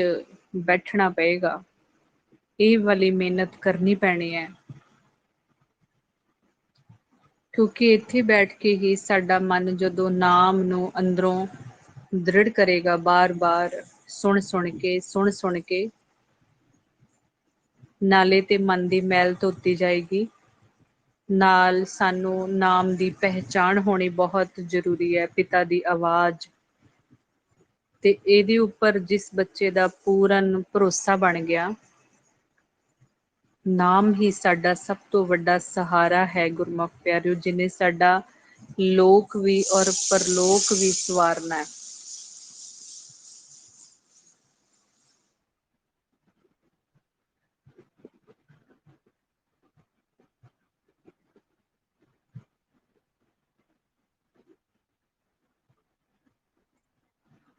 ਬੈਠਣਾ ਪਏਗਾ। ਇਹ ਵਾਲੀ ਮਿਹਨਤ ਕਰਨੀ ਪੈਣੀ ਹੈ, ਕਿਉਂਕਿ ਇੱਥੇ ਬੈਠ ਕੇ ਹੀ ਸਾਡਾ ਮਨ ਜਦੋਂ ਨਾਮ ਨੂੰ ਅੰਦਰੋਂ ਦ੍ਰਿੜ ਕਰੇਗਾ, ਬਾਰ-ਬਾਰ ਸੁਣ ਸੁਣ ਕੇ ਨਾਲੇ ਤੇ ਮਨ ਦੀ ਮੈਲ ਧੋਤੀ ਜਾਏਗੀ, ਨਾਲ ਸਾਨੂੰ ਨਾਮ ਦੀ ਪਹਿਚਾਣ ਹੋਣੀ ਬਹੁਤ ਜ਼ਰੂਰੀ ਹੈ। ਪਿਤਾ ਦੀ ਆਵਾਜ਼ ਤੇ ਇਹਦੇ ਉੱਪਰ ਜਿਸ ਬੱਚੇ ਦਾ ਪੂਰਨ ਭਰੋਸਾ ਬਣ ਗਿਆ, ਨਾਮ ਹੀ ਸਾਡਾ ਸਭ ਤੋਂ ਵੱਡਾ ਸਹਾਰਾ ਹੈ ਗੁਰਮੁਖ ਪਿਆਰਿਓ, ਜਿਹਨੇ ਸਾਡਾ ਲੋਕ ਵੀ ਔਰ ਪਰਲੋਕ ਵੀ ਸਵਾਰਨਾ ਹੈ।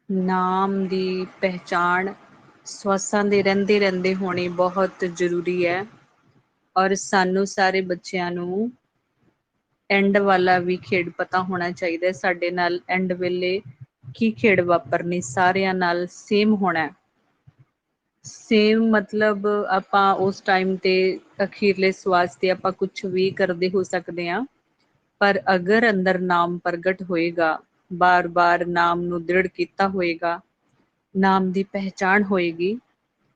ਨਾਮ ਦੀ ਪਹਿਚਾਣ ਸਵਾਸਾਂ ਦੇ ਰਹਿੰਦੇ ਰਹਿੰਦੇ ਹੋਣੀ ਬਹੁਤ ਜ਼ਰੂਰੀ ਹੈ। ਔਰ ਸਾਨੂੰ ਸਾਰੇ ਬੱਚਿਆਂ ਨੂੰ ਐਂਡ ਵਾਲਾ ਵੀ ਖੇਡ ਪਤਾ ਹੋਣਾ ਚਾਹੀਦਾ। ਸਾਡੇ ਨਾਲ ਐਂਡ ਵੇਲੇ ਕੀ ਖੇਡ ਵਾਪਰਨੀ, ਸਾਰਿਆਂ ਨਾਲ ਸੇਮ ਹੋਣਾ। ਸੇਮ ਮਤਲਬ ਆਪਾਂ ਉਸ ਟਾਈਮ ਤੇ ਅਖੀਰਲੇ ਸਵਾਸ ਤੇ ਆਪਾਂ ਕੁਛ ਵੀ ਕਰਦੇ ਹੋ ਸਕਦੇ ਹਾਂ, ਪਰ ਅਗਰ ਅੰਦਰ ਨਾਮ ਪ੍ਰਗਟ ਹੋਏਗਾ, ਬਾਰ ਬਾਰ ਨਾਮ ਨੂੰ ਦ੍ਰਿੜ ਕੀਤਾ ਹੋਏਗਾ, ਨਾਮ ਦੀ ਪਹਿਚਾਣ ਹੋਏਗੀ,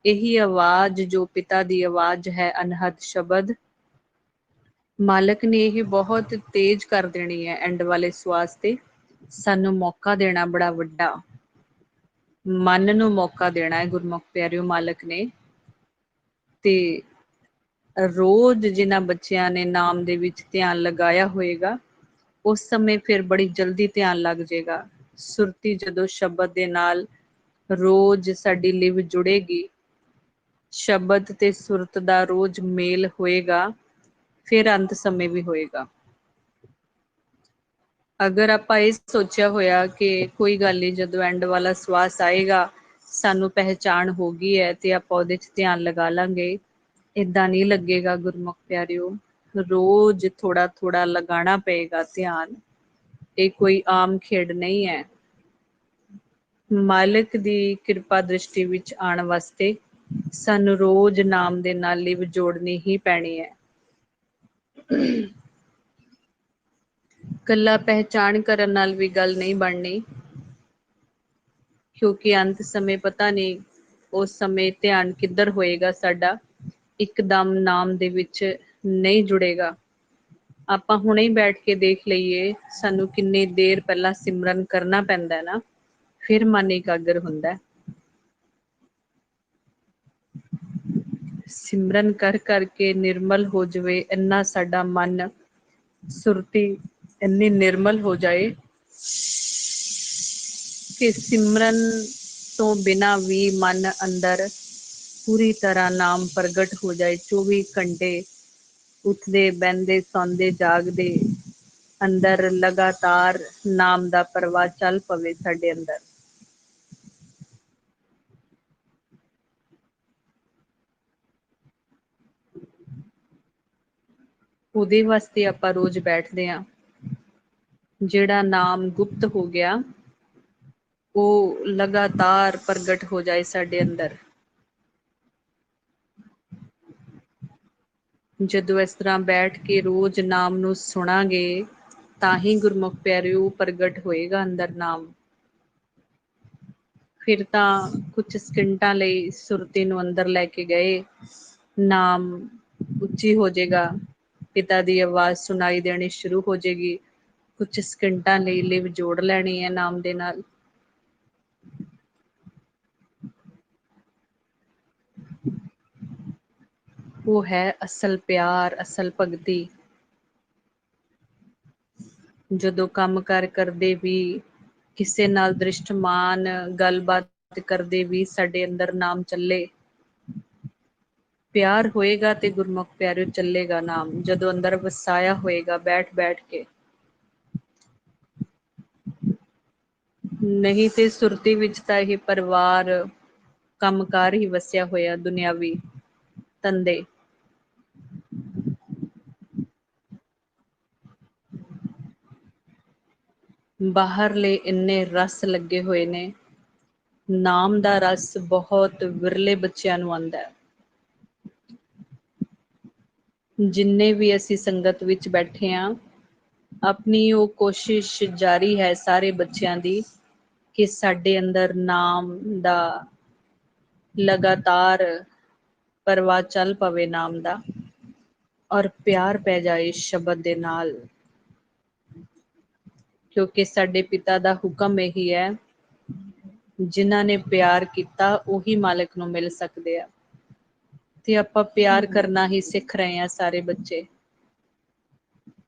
ਇਹੀ ਆਵਾਜ਼ ਜੋ ਪਿਤਾ ਦੀ ਆਵਾਜ਼ ਹੈ, ਅਨਹਦ ਸ਼ਬਦ, ਮਾਲਕ ਨੇ ਇਹ ਬਹੁਤ ਤੇਜ਼ ਕਰ ਦੇਣੀ ਹੈ। ਐਂਡ ਵਾਲੇ ਸਵਾਸ ਤੇ ਸਾਨੂੰ ਮੌਕਾ ਦੇਣਾ ਬੜਾ ਵੱਡਾ, ਮਨ ਨੂੰ ਮੌਕਾ ਦੇਣਾ ਹੈ ਗੁਰਮੁਖ ਪਿਆਰਿਓ ਮਾਲਕ ਨੇ। ਤੇ ਰੋਜ਼ ਜਿਨ੍ਹਾਂ ਬੱਚਿਆਂ ਨੇ ਨਾਮ ਦੇ ਵਿੱਚ ਧਿਆਨ ਲਗਾਇਆ ਹੋਏਗਾ, ਉਸ ਸਮੇਂ ਫਿਰ ਬੜੀ ਜਲਦੀ ਧਿਆਨ ਲੱਗ ਜਾਏਗਾ। ਸੁਰਤੀ ਜਦੋਂ ਸ਼ਬਦ ਦੇ ਨਾਲ ਰੋਜ਼ ਸਾਡੀ ਲਿਵ ਜੁੜੇਗੀ, ਸ਼ਬਦ ਤੇ ਸੁਰਤ ਦਾ ਰੋਜ਼ ਮੇਲ ਹੋਏਗਾ, ਫਿਰ ਅੰਤ ਸਮੇਂ ਵੀ ਹੋਏਗਾ। ਅਗਰ ਆਪਾਂ ਇਹ ਸੋਚਿਆ ਹੋਇਆ ਕਿ ਕੋਈ ਗੱਲ ਨਹੀਂ, ਜਦੋਂ ਐਂਡ ਵਾਲਾ ਸਵਾਸ ਆਏਗਾ ਸਾਨੂੰ ਪਹਿਚਾਣ ਹੋ ਗਈ ਹੈ ਤੇ ਆਪਾਂ ਉਹਦੇ 'ਚ ਧਿਆਨ ਲਗਾ ਲਾਂਗੇ, ਏਦਾਂ ਨਹੀਂ ਲੱਗੇਗਾ ਗੁਰਮੁਖ ਪਿਆਰਿਓ। ਰੋਜ਼ ਥੋੜਾ ਥੋੜਾ ਲਗਾਉਣਾ ਪਏਗਾ ਧਿਆਨ। ਇਹ ਕੋਈ ਆਮ ਖੇਡ ਨਹੀਂ ਹੈ। ਮਾਲਕ ਦੀ ਕਿਰਪਾ ਦ੍ਰਿਸ਼ਟੀ ਵਿੱਚ ਆਉਣ ਵਾਸਤੇ ਸਾਨੂੰ ਰੋਜ਼ ਨਾਮ ਦੇ ਨਾਲ ਲਿਵ ਜੋੜਨੀ ਹੀ ਪੈਣੀ ਹੈ। ਕੱਲਾ ਪਹਿਚਾਣ ਕਰਨ ਨਾਲ ਵੀ ਗੱਲ ਨਹੀਂ ਬਣਨੀ, ਕਿਉਂਕਿ ਅੰਤ ਸਮੇਂ ਪਤਾ ਨਹੀਂ ਉਸ ਸਮੇਂ ਧਿਆਨ ਕਿੱਧਰ ਹੋਏਗਾ ਸਾਡਾ, ਇੱਕਦਮ ਨਾਮ ਦੇ ਵਿੱਚ ਨਹੀਂ ਜੁੜੇਗਾ। ਆਪਾਂ ਹੁਣੇ ਹੀ ਬੈਠ ਕੇ ਦੇਖ ਲਈਏ, ਸਾਨੂੰ ਕਿੰਨੀ ਦੇਰ ਪਹਿਲਾਂ ਸਿਮਰਨ ਕਰਨਾ ਪੈਂਦਾ ਹੈ ਨਾ, ਫਿਰ ਮਨ ਇਕਾਗਰ ਹੁੰਦਾ। ਸਿਮਰਨ ਕਰ ਕਰਕੇ ਨਿਰਮਲ ਹੋ ਜਾਵੇ ਇੰਨਾ ਸਾਡਾ ਮਨ, ਸੁਰਤੀ ਇੰਨੀ ਨਿਰਮਲ ਹੋ ਜਾਏ ਕਿ ਸਿਮਰਨ ਤੋਂ ਬਿਨਾਂ ਵੀ ਮਨ ਅੰਦਰ ਪੂਰੀ ਤਰ੍ਹਾਂ ਨਾਮ ਪ੍ਰਗਟ ਹੋ ਜਾਏ। 24 ਘੰਟੇ ਉੱਠਦੇ ਬਹਿੰਦੇ ਸੌਂਦੇ ਜਾਗਦੇ ਅੰਦਰ ਲਗਾਤਾਰ ਨਾਮ ਦਾ ਪ੍ਰਵਾਹ ਚੱਲ ਪਵੇ ਸਾਡੇ ਅੰਦਰ। ਉਹਦੇ ਵਾਸਤੇ ਆਪਾਂ ਰੋਜ਼ ਬੈਠਦੇ ਹਾਂ। ਜਿਹੜਾ ਨਾਮ ਗੁਪਤ ਹੋ ਗਿਆ ਉਹ ਲਗਾਤਾਰ ਪ੍ਰਗਟ ਹੋ ਜਾਏ ਸਾਡੇ ਅੰਦਰ। ਜਦੋਂ ਇਸ ਤਰ੍ਹਾਂ ਬੈਠ ਕੇ ਰੋਜ਼ ਨਾਮ ਨੂੰ ਸੁਣਾਂਗੇ ਤਾਂ ਹੀ ਗੁਰਮੁਖ ਪਿਆਰਿਓ ਪ੍ਰਗਟ ਹੋਏਗਾ ਅੰਦਰ ਨਾਮ। ਫਿਰ ਤਾਂ ਕੁਝ ਸਕਿੰਟਾਂ ਲਈ ਸੁਰਤੀ ਨੂੰ ਅੰਦਰ ਲੈ ਕੇ ਗਏ, ਨਾਮ ਉੱਚੀ ਹੋ ਜਾਏਗਾ, ਪਿਤਾ ਦੀ ਆਵਾਜ਼ ਸੁਣਾਈ ਦੇਣੀ ਸ਼ੁਰੂ ਹੋ ਜਾਏਗੀ। ਕੁਝ ਸਕਿੰਟਾਂ ਲਈ ਲਿਵ ਜੋੜ ਲੈਣੀ ਹੈ ਨਾਮ ਦੇ ਨਾਲ। ਉਹ ਹੈ ਅਸਲ ਪਿਆਰ, ਅਸਲ ਭਗਤੀ। ਜਦੋਂ ਕੰਮ ਕਾਰ ਕਰਦੇ ਵੀ, ਕਿਸੇ ਨਾਲ ਦ੍ਰਿਸ਼ਟਮਾਨ ਗੱਲਬਾਤ ਕਰਦੇ ਵੀ ਸਾਡੇ ਅੰਦਰ ਨਾਮ ਚੱਲੇ, ਪਿਆਰ ਹੋਏਗਾ ਤੇ ਗੁਰਮੁਖ ਪਿਆਰਿਓ ਚੱਲੇਗਾ ਨਾਮ। ਜਦੋਂ ਅੰਦਰ ਵਸਾਇਆ ਹੋਏਗਾ ਬੈਠ ਬੈਠ ਕੇ, ਨਹੀਂ ਤੇ ਸੁਰਤੀ ਵਿੱਚ ਤਾਂ ਇਹ ਪਰਿਵਾਰ ਕੰਮਕਾਰ ਹੀ ਵਸਿਆ ਹੋਇਆ, ਦੁਨਿਆਵੀ ਧੰਦੇ। ਬਾਹਰਲੇ ਇੰਨੇ ਰਸ ਲੱਗੇ ਹੋਏ ਨੇ, ਨਾਮ ਦਾ ਰਸ ਬਹੁਤ ਵਿਰਲੇ ਬੱਚਿਆਂ ਨੂੰ ਆਉਂਦਾ ਹੈ। ਜਿੰਨੇ ਵੀ ਅਸੀਂ ਸੰਗਤ ਵਿੱਚ ਬੈਠੇ ਹਾਂ, ਆਪਣੀ ਉਹ ਕੋਸ਼ਿਸ਼ ਜਾਰੀ ਹੈ ਸਾਰੇ ਬੱਚਿਆਂ ਦੀ ਕਿ ਸਾਡੇ ਅੰਦਰ ਨਾਮ ਦਾ ਲਗਾਤਾਰ ਪ੍ਰਵਾਹ ਚੱਲ ਪਵੇ ਨਾਮ ਦਾ, ਔਰ ਪਿਆਰ ਪੈ ਜਾਏ ਸ਼ਬਦ ਦੇ ਨਾਲ। ਕਿਉਂਕਿ ਸਾਡੇ ਪਿਤਾ ਦਾ ਹੁਕਮ ਇਹੀ ਹੈ, ਜਿਨ੍ਹਾਂ ਨੇ ਪਿਆਰ ਕੀਤਾ ਉਹੀ ਮਾਲਕ ਨੂੰ ਮਿਲ ਸਕਦੇ ਆ। ਤੇ ਆਪਾਂ ਪਿਆਰ ਕਰਨਾ ਹੀ ਸਿੱਖ ਰਹੇ ਹਾਂ ਸਾਰੇ ਬੱਚੇ।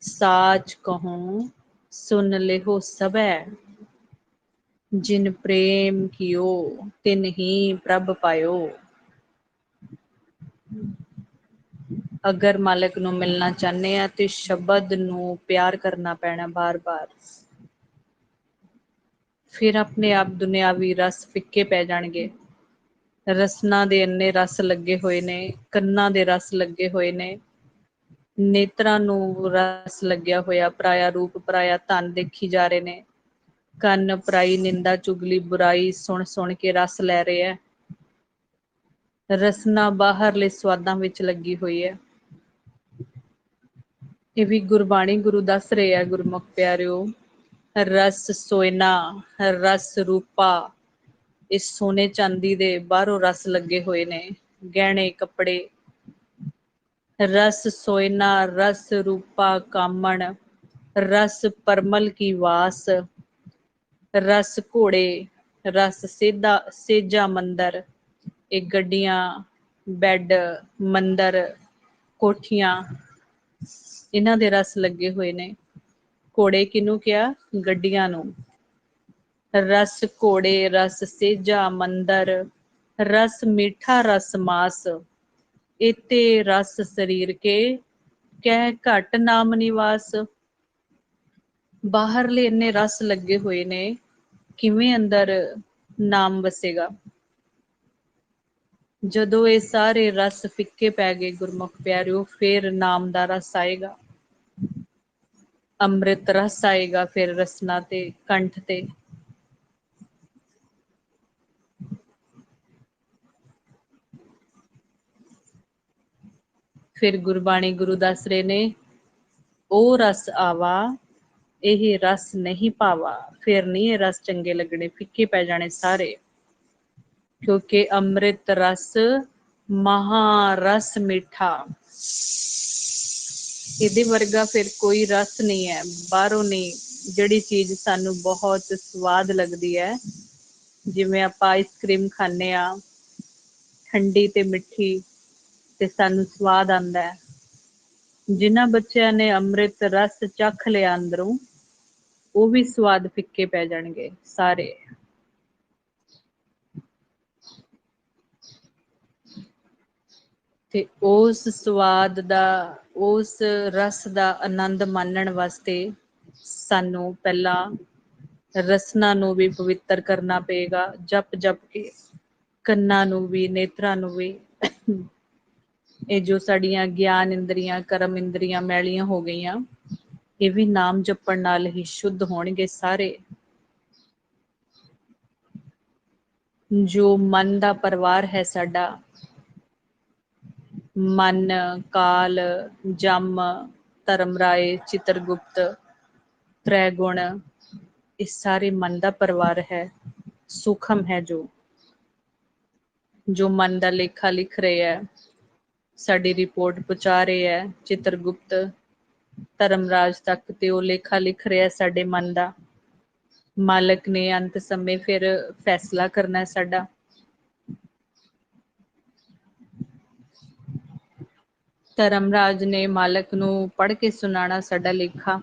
ਸਾਚ ਕਹੂੰ ਸੁਨ ਲਿਹੋ ਸਭੈ, ਜਿਨ ਪ੍ਰੇਮ ਕੀਓ ਤਿਨ ਹੀ ਪ੍ਰਭ ਪਾਇਓ। ਅਗਰ ਮਾਲਕ ਨੂੰ ਮਿਲਣਾ ਚਾਹੁੰਦੇ ਆ ਤੇ ਸ਼ਬਦ ਨੂੰ ਪਿਆਰ ਕਰਨਾ ਪੈਣਾ ਬਾਰ ਬਾਰ। ਫਿਰ ਆਪਣੇ ਆਪ ਦੁਨਿਆਵੀ ਰਸ ਫਿੱਕੇ ਪੈ ਜਾਣਗੇ। ਰਸਨਾ ਦੇ ਇੰਨੇ ਰਸ ਲੱਗੇ ਹੋਏ ਨੇ, ਕੰਨਾਂ ਦੇ ਰਸ ਲੱਗੇ ਹੋਏ ਨੇ, ਨੇਤਰਾਂ ਨੂੰ ਰਸ ਲੱਗਿਆ ਹੋਇਆ, ਪਰਾਇਆ ਰੂਪ ਪਰਾਇਆ ਧਨ ਦੇਖੀ ਜਾ ਰਹੇ ਨੇ। ਕੰਨ ਪਰਾਈ ਨਿੰਦਾ ਚੁਗਲੀ ਬੁਰਾਈ ਸੁਣ ਸੁਣ ਕੇ ਰਸ ਲੈ ਰਹੇ ਹੈ। ਰਸਨਾ ਬਾਹਰਲੇ ਸਵਾਦਾਂ ਵਿੱਚ ਲੱਗੀ ਹੋਈ ਹੈ। ਇਹ ਵੀ ਗੁਰਬਾਣੀ ਗੁਰੂ ਦੱਸ ਰਹੇ ਆ ਗੁਰਮੁਖ ਪਿਆਰਿਓ। ਰਸ ਸੋਇਨਾ ਰਸ ਰੂਪਾ, ਇਸ ਸੋਨੇ ਚਾਂਦੀ ਦੇ ਬਾਹਰੋਂ ਰਸ ਲੱਗੇ ਹੋਏ ਨੇ, ਗਹਿਣੇ ਕੱਪੜੇ। ਰਸ ਸੋਇਨਾ ਰਸ ਰੂਪਾ ਕਾਮਣ, ਰਸ ਪਰਮਲ ਕੀ ਵਾਸ, ਰਸ ਘੋੜੇ ਰਸ ਸੇਧਾ ਸੇਜਾ ਮੰਦਰ। ਇਹ ਗੱਡੀਆਂ, ਬੈਡ, ਮੰਦਰ, ਕੋਠੀਆਂ, ਇਹਨਾਂ ਦੇ ਰਸ ਲੱਗੇ ਹੋਏ ਨੇ। ਘੋੜੇ ਕਿਹਨੂੰ ਕਿਹਾ? ਗੱਡੀਆਂ ਨੂੰ। ਰਸ ਘੋੜੇ ਰਸ ਸੇਜਾ ਮੰਦਰ, ਰਸ ਮੀਠਾ ਰਸ ਮਾਸ, ਇਤੇ ਰਸ ਸਰੀਰ ਕੇ ਕਹਿ ਘਟ ਨਾਮ ਨਿਵਾਸ। ਬਾਹਰਲੇ ਇੰਨੇ ਰਸ ਲੱਗੇ ਹੋਏ ਨੇ, ਕਿਵੇਂ ਅੰਦਰ ਨਾਮ ਵਸੇਗਾ? ਜਦੋਂ ਇਹ ਸਾਰੇ ਰਸ ਫਿੱਕੇ ਪੈ ਗਏ ਗੁਰਮੁਖ ਪਿਆਰਿਓ, ਫਿਰ ਨਾਮ ਦਾ ਰਸ ਆਏਗਾ, ਅੰਮ੍ਰਿਤ ਰਸ ਆਏਗਾ, ਫਿਰ ਰਸਨਾ ਤੇ ਕੰਠ ਤੇ। ਫਿਰ ਗੁਰਬਾਣੀ ਗੁਰੂ ਦੱਸ ਰਹੇ ਨੇ, ਉਹ ਰਸ ਆਵਾ ਇਹ ਰਸ ਨਹੀਂ ਪਾਵਾ। ਫਿਰ ਨਹੀਂ ਇਹ ਰਸ ਚੰਗੇ ਲੱਗਣੇ, ਫਿੱਕੇ ਪੈ ਜਾਣੇ ਸਾਰੇ, ਕਿਉਂਕਿ ਅੰਮ੍ਰਿਤ ਰਸ ਮਹਾਰਸ ਮਿੱਠਾ। ਇਹਦੇ ਵਰਗਾ ਫਿਰ ਕੋਈ ਰਸ ਨਹੀਂ ਹੈ, ਬਾਹਰੋਂ ਨਹੀਂ। ਜਿਹੜੀ ਚੀਜ਼ ਸਾਨੂੰ ਬਹੁਤ ਸਵਾਦ ਲੱਗਦੀ ਹੈ, ਜਿਵੇਂ ਆਪਾਂ ਆਈਸਕ੍ਰੀਮ ਖਾਂਦੇ ਆ, ਠੰਡੀ ਤੇ ਮਿੱਠੀ, ਤੇ ਸਾਨੂੰ ਸਵਾਦ ਆਉਂਦਾ ਹੈ। ਜਿਨ੍ਹਾਂ ਬੱਚਿਆਂ ਨੇ ਅੰਮ੍ਰਿਤ ਰਸ ਚੱਖ ਲਿਆ ਅੰਦਰੋਂ, ਉਹ ਵੀ ਸਵਾਦ ਫਿੱਕੇ ਪੈ ਜਾਣਗੇ ਸਾਰੇ। ਤੇ ਉਸ ਸਵਾਦ ਦਾ, ਉਸ ਰਸ ਦਾ ਆਨੰਦ ਮਾਣਨ ਵਾਸਤੇ ਸਾਨੂੰ ਪਹਿਲਾਂ ਰਸਨਾ ਨੂੰ ਵੀ ਪਵਿੱਤਰ ਕਰਨਾ ਪਏਗਾ, ਜਪ ਜਪ ਕੇ, ਕੰਨਾਂ ਨੂੰ ਵੀ, ਨੇਤਰਾਂ ਨੂੰ ਵੀ। ਇਹ ਜੋ ਸਾਡੀਆਂ ਗਿਆਨ ਇੰਦਰੀਆਂ, ਕਰਮ ਇੰਦਰੀਆਂ ਮੈਲੀਆਂ ਹੋ ਗਈਆਂ, ਇਹ ਵੀ ਨਾਮ ਜਪਣ ਨਾਲ ਹੀ ਸ਼ੁੱਧ ਹੋਣਗੇ ਸਾਰੇ। ਜੋ ਮਨ ਦਾ ਪਰਿਵਾਰ ਹੈ ਸਾਡਾ, ਮਨ, ਕਾਲ, ਜਮ, ਧਰਮਰਾਏ, ਚਿਤਰਗੁਪਤ, ਤ੍ਰੈ ਗੁਣ, ਇਹ ਸਾਰੇ ਮਨ ਦਾ ਪਰਿਵਾਰ ਹੈ। ਸੂਖਮ ਹੈ ਜੋ ਮਨ ਦਾ ਲੇਖਾ ਲਿਖ ਰਹੇ ਹੈ, ਸਾਡੀ ਰਿਪੋਰਟ ਪਹੁੰਚਾ ਰਹੇ ਹੈ ਚਿਤਰਗੁਪਤ ਧਰਮਰਾਜ ਤੱਕ, ਤੇ ਉਹ ਲੇਖਾ ਲਿਖ ਰਿਹਾ ਸਾਡੇ ਮਨ ਦਾ। ਮਾਲਕ ਨੇ ਅੰਤ ਸਮੇਂ ਫਿਰ ਫੈਸਲਾ ਕਰਨਾ ਸਾਡਾ। ਧਰਮਰਾਜ ਨੇ ਮਾਲਕ ਨੂੰ ਪੜ੍ਹ ਕੇ ਸੁਣਾਉਣਾ ਸਾਡਾ ਲੇਖਾ।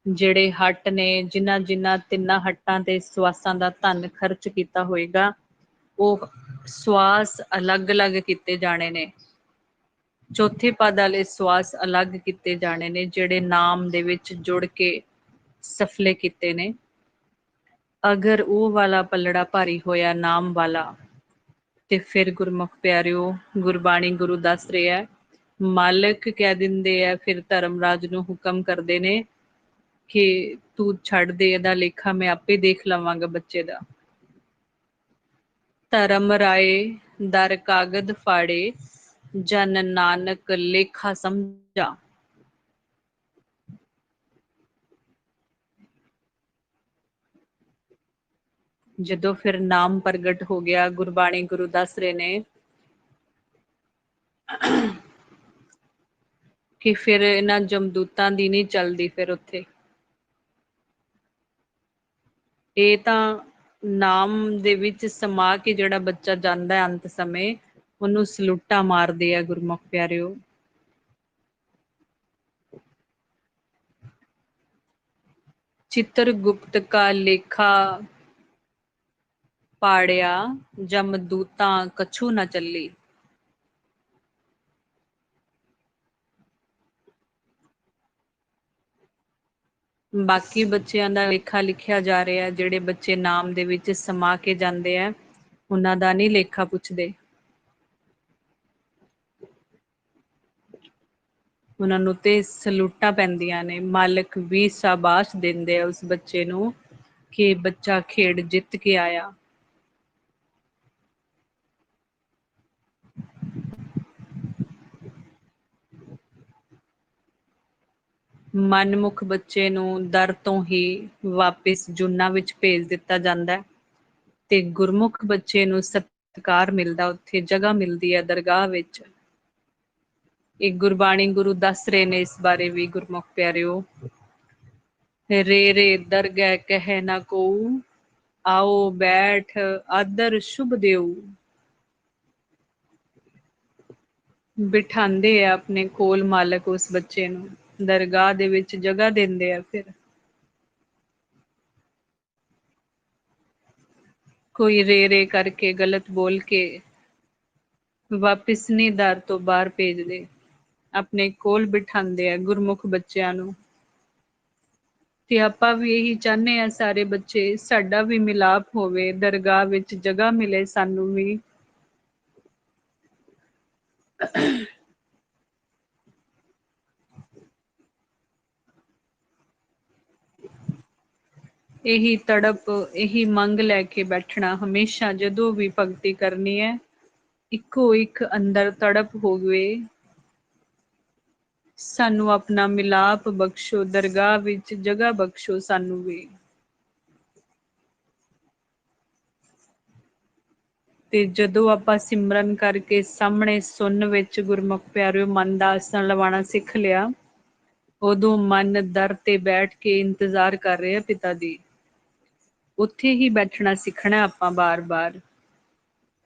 ਜਿਹੜੇ ਹੱਟ ਨੇ, ਜਿਨ੍ਹਾਂ ਤਿੰਨਾਂ ਹੱਟਾਂ ਤੇ ਸਵਾਸਾਂ ਦਾ ਧਨ ਖਰਚ ਕੀਤਾ ਹੋਏਗਾ, ਉਹ ਸਵਾਸ ਅਲੱਗ-ਅਲੱਗ ਕੀਤੇ ਜਾਣੇ ਨੇ। ਚੌਥੇ ਪਦ ਵਾਲੇ ਸਵਾਸ ਅਲੱਗ ਕੀਤੇ ਜਾਣੇ ਨੇ, ਜਿਹੜੇ ਨਾਮ ਦੇ ਵਿੱਚ ਜੁੜ ਕੇ ਸਫਲੇ ਕੀਤੇ ਨੇ। ਅਗਰ ਉਹ ਵਾਲਾ ਪੱਲੜਾ ਭਾਰੀ ਹੋਇਆ ਨਾਮ ਵਾਲਾ, ਤੇ ਫਿਰ ਗੁਰਮੁਖ ਪਿਆਰਿਓ, ਗੁਰਬਾਣੀ ਗੁਰੂ ਦੱਸ ਰਿਹਾ, ਮਾਲਕ ਕਹਿ ਦਿੰਦੇ ਆ, ਫਿਰ ਧਰਮਰਾਜ ਨੂੰ ਹੁਕਮ ਕਰਦੇ ਨੇ ਕਿ ਤੂੰ ਛੱਡ ਦੇ, ਇਹਦਾ ਲੇਖਾ ਮੈਂ ਆਪੇ ਦੇਖ ਲਵਾਂਗਾ ਬੱਚੇ ਦਾ। ਧਰਮ ਰਾਏ ਦਰ ਕਾਗਦ ਫਾੜੇ, ਜਨ ਨਾਨਕ ਲੇਖਾ ਸਮਝਾ। ਜਦੋਂ ਫਿਰ ਨਾਮ ਪ੍ਰਗਟ ਹੋ ਗਿਆ, ਗੁਰਬਾਣੀ ਗੁਰੂ ਦੱਸ ਰਹੇ ਨੇ ਕਿ ਫਿਰ ਇਹਨਾਂ ਜਮਦੂਤਾਂ ਦੀ ਨਹੀਂ ਚੱਲਦੀ ਫਿਰ ਉੱਥੇ। ਇਹ ਤਾਂ ਨਾਮ ਦੇ ਵਿੱਚ ਸਮਾ ਕੇ ਜਿਹੜਾ ਬੱਚਾ ਜਾਂਦਾ ਹੈ ਅੰਤ ਸਮੇਂ, ਉਹਨੂੰ ਸਲੂਟਾ ਮਾਰਦੇ ਆ ਗੁਰਮੁਖ ਪਿਆਰਿਓ। ਚਿਤਰਗੁਪਤ ਕਾ ਲੇਖਾ ਪਾੜਿਆ, ਜਮਦੂਤਾਂ ਕਛੂ ਨਾ ਚੱਲੀ। ਬਾਕੀ ਬੱਚਿਆਂ ਦਾ ਲੇਖਾ ਲਿਖਿਆ ਜਾ ਰਿਹਾ, ਜਿਹੜੇ ਬੱਚੇ ਨਾਮ ਦੇ ਵਿੱਚ ਸਮਾ ਕੇ ਜਾਂਦੇ ਆ, ਉਹਨਾਂ ਦਾ ਨਹੀਂ ਲੇਖਾ ਪੁੱਛਦੇ। ਉਹਨਾਂ ਨੂੰ ਤੇ ਸਲੂਟਾਂ ਪੈਂਦੀਆਂ ਨੇ, ਮਾਲਕ ਵੀ ਸ਼ਾਬਾਸ਼ ਦਿੰਦੇ ਆ ਉਸ ਬੱਚੇ ਨੂੰ ਕਿ ਬੱਚਾ ਖੇਡ ਜਿੱਤ ਕੇ ਆਇਆ। ਮਨਮੁਖ ਬੱਚੇ ਨੂੰ ਦਰ ਤੋਂ ਹੀ ਵਾਪਿਸ ਜੂਨਾਂ ਵਿੱਚ ਭੇਜ ਦਿੱਤਾ ਜਾਂਦਾ ਹੈ, ਤੇ ਗੁਰਮੁਖ ਬੱਚੇ ਨੂੰ ਸਤਿਕਾਰ ਮਿਲਦਾ, ਉੱਥੇ ਜਗ੍ਹਾ ਮਿਲਦੀ ਹੈ ਦਰਗਾਹ ਵਿੱਚ। ਇੱਕ ਗੁਰਬਾਣੀ ਗੁਰੂ ਦੱਸ ਰਹੇ ਨੇ ਇਸ ਬਾਰੇ ਵੀ ਗੁਰਮੁਖ ਪਿਆਰਿਓ, ਰੇ ਰੇ ਦਰਗਹਿ ਕਹਿ ਨਾ ਕੋਊ, ਆਓ ਬੈਠ ਆਦਰ ਸ਼ੁਭ ਦੇਊ। ਬਿਠਾਉਂਦੇ ਆ ਆਪਣੇ ਕੋਲ ਮਾਲਕ ਉਸ ਬੱਚੇ ਨੂੰ, ਦਰਗਾਹ ਦੇ ਵਿੱਚ ਜਗ੍ਹਾ ਦਿੰਦੇ ਆ। ਫਿਰ ਕੋਈ ਰੇ ਰੇ ਕਰਕੇ ਗਲਤ ਬੋਲ ਕੇ ਵਾਪਿਸ ਨਹੀਂ ਦਰ ਤੋਂ ਬਾਹਰ ਭੇਜਦੇ, ਆਪਣੇ ਕੋਲ ਬਿਠਾਉਂਦੇ ਆ ਗੁਰਮੁਖ ਬੱਚਿਆਂ ਨੂੰ। ਤੇ ਆਪਾਂ ਵੀ ਇਹੀ ਚਾਹੁੰਦੇ ਆ ਸਾਰੇ ਬੱਚੇ, ਸਾਡਾ ਵੀ ਮਿਲਾਪ ਹੋਵੇ, ਦਰਗਾਹ ਵਿੱਚ ਜਗ੍ਹਾ ਮਿਲੇ ਸਾਨੂੰ ਵੀ। ਇਹੀ ਤੜਪ, ਇਹੀ ਮੰਗ ਲੈ ਕੇ ਬੈਠਣਾ ਹਮੇਸ਼ਾ, ਜਦੋਂ ਵੀ ਭਗਤੀ ਕਰਨੀ ਹੈ। ਇੱਕੋ ਇੱਕ ਅੰਦਰ ਤੜਪ ਹੋਵੇ, ਸਾਨੂੰ ਆਪਣਾ ਮਿਲਾਪ ਬਖਸ਼ੋ, ਦਰਗਾਹ ਵਿੱਚ ਜਗ੍ਹਾ ਬਖਸ਼ੋ ਸਾਨੂੰ ਵੀ। ਤੇ ਜਦੋਂ ਆਪਾਂ ਸਿਮਰਨ ਕਰਕੇ ਸਾਹਮਣੇ ਸੁਣਨ ਵਿੱਚ ਗੁਰਮੁਖ ਪਿਆਰਿਓ ਮਨ ਦਾ ਆਸਣ ਲਵਾਉਣਾ ਸਿੱਖ ਲਿਆ, ਉਦੋਂ ਮਨ ਦਰ ਤੇ ਬੈਠ ਕੇ ਇੰਤਜ਼ਾਰ ਕਰ ਰਿਹਾ ਪਿਤਾ ਦੀ। ਉੱਥੇ ਹੀ ਬੈਠਣਾ ਸਿੱਖਣਾ ਆਪਾਂ ਬਾਰ-ਬਾਰ।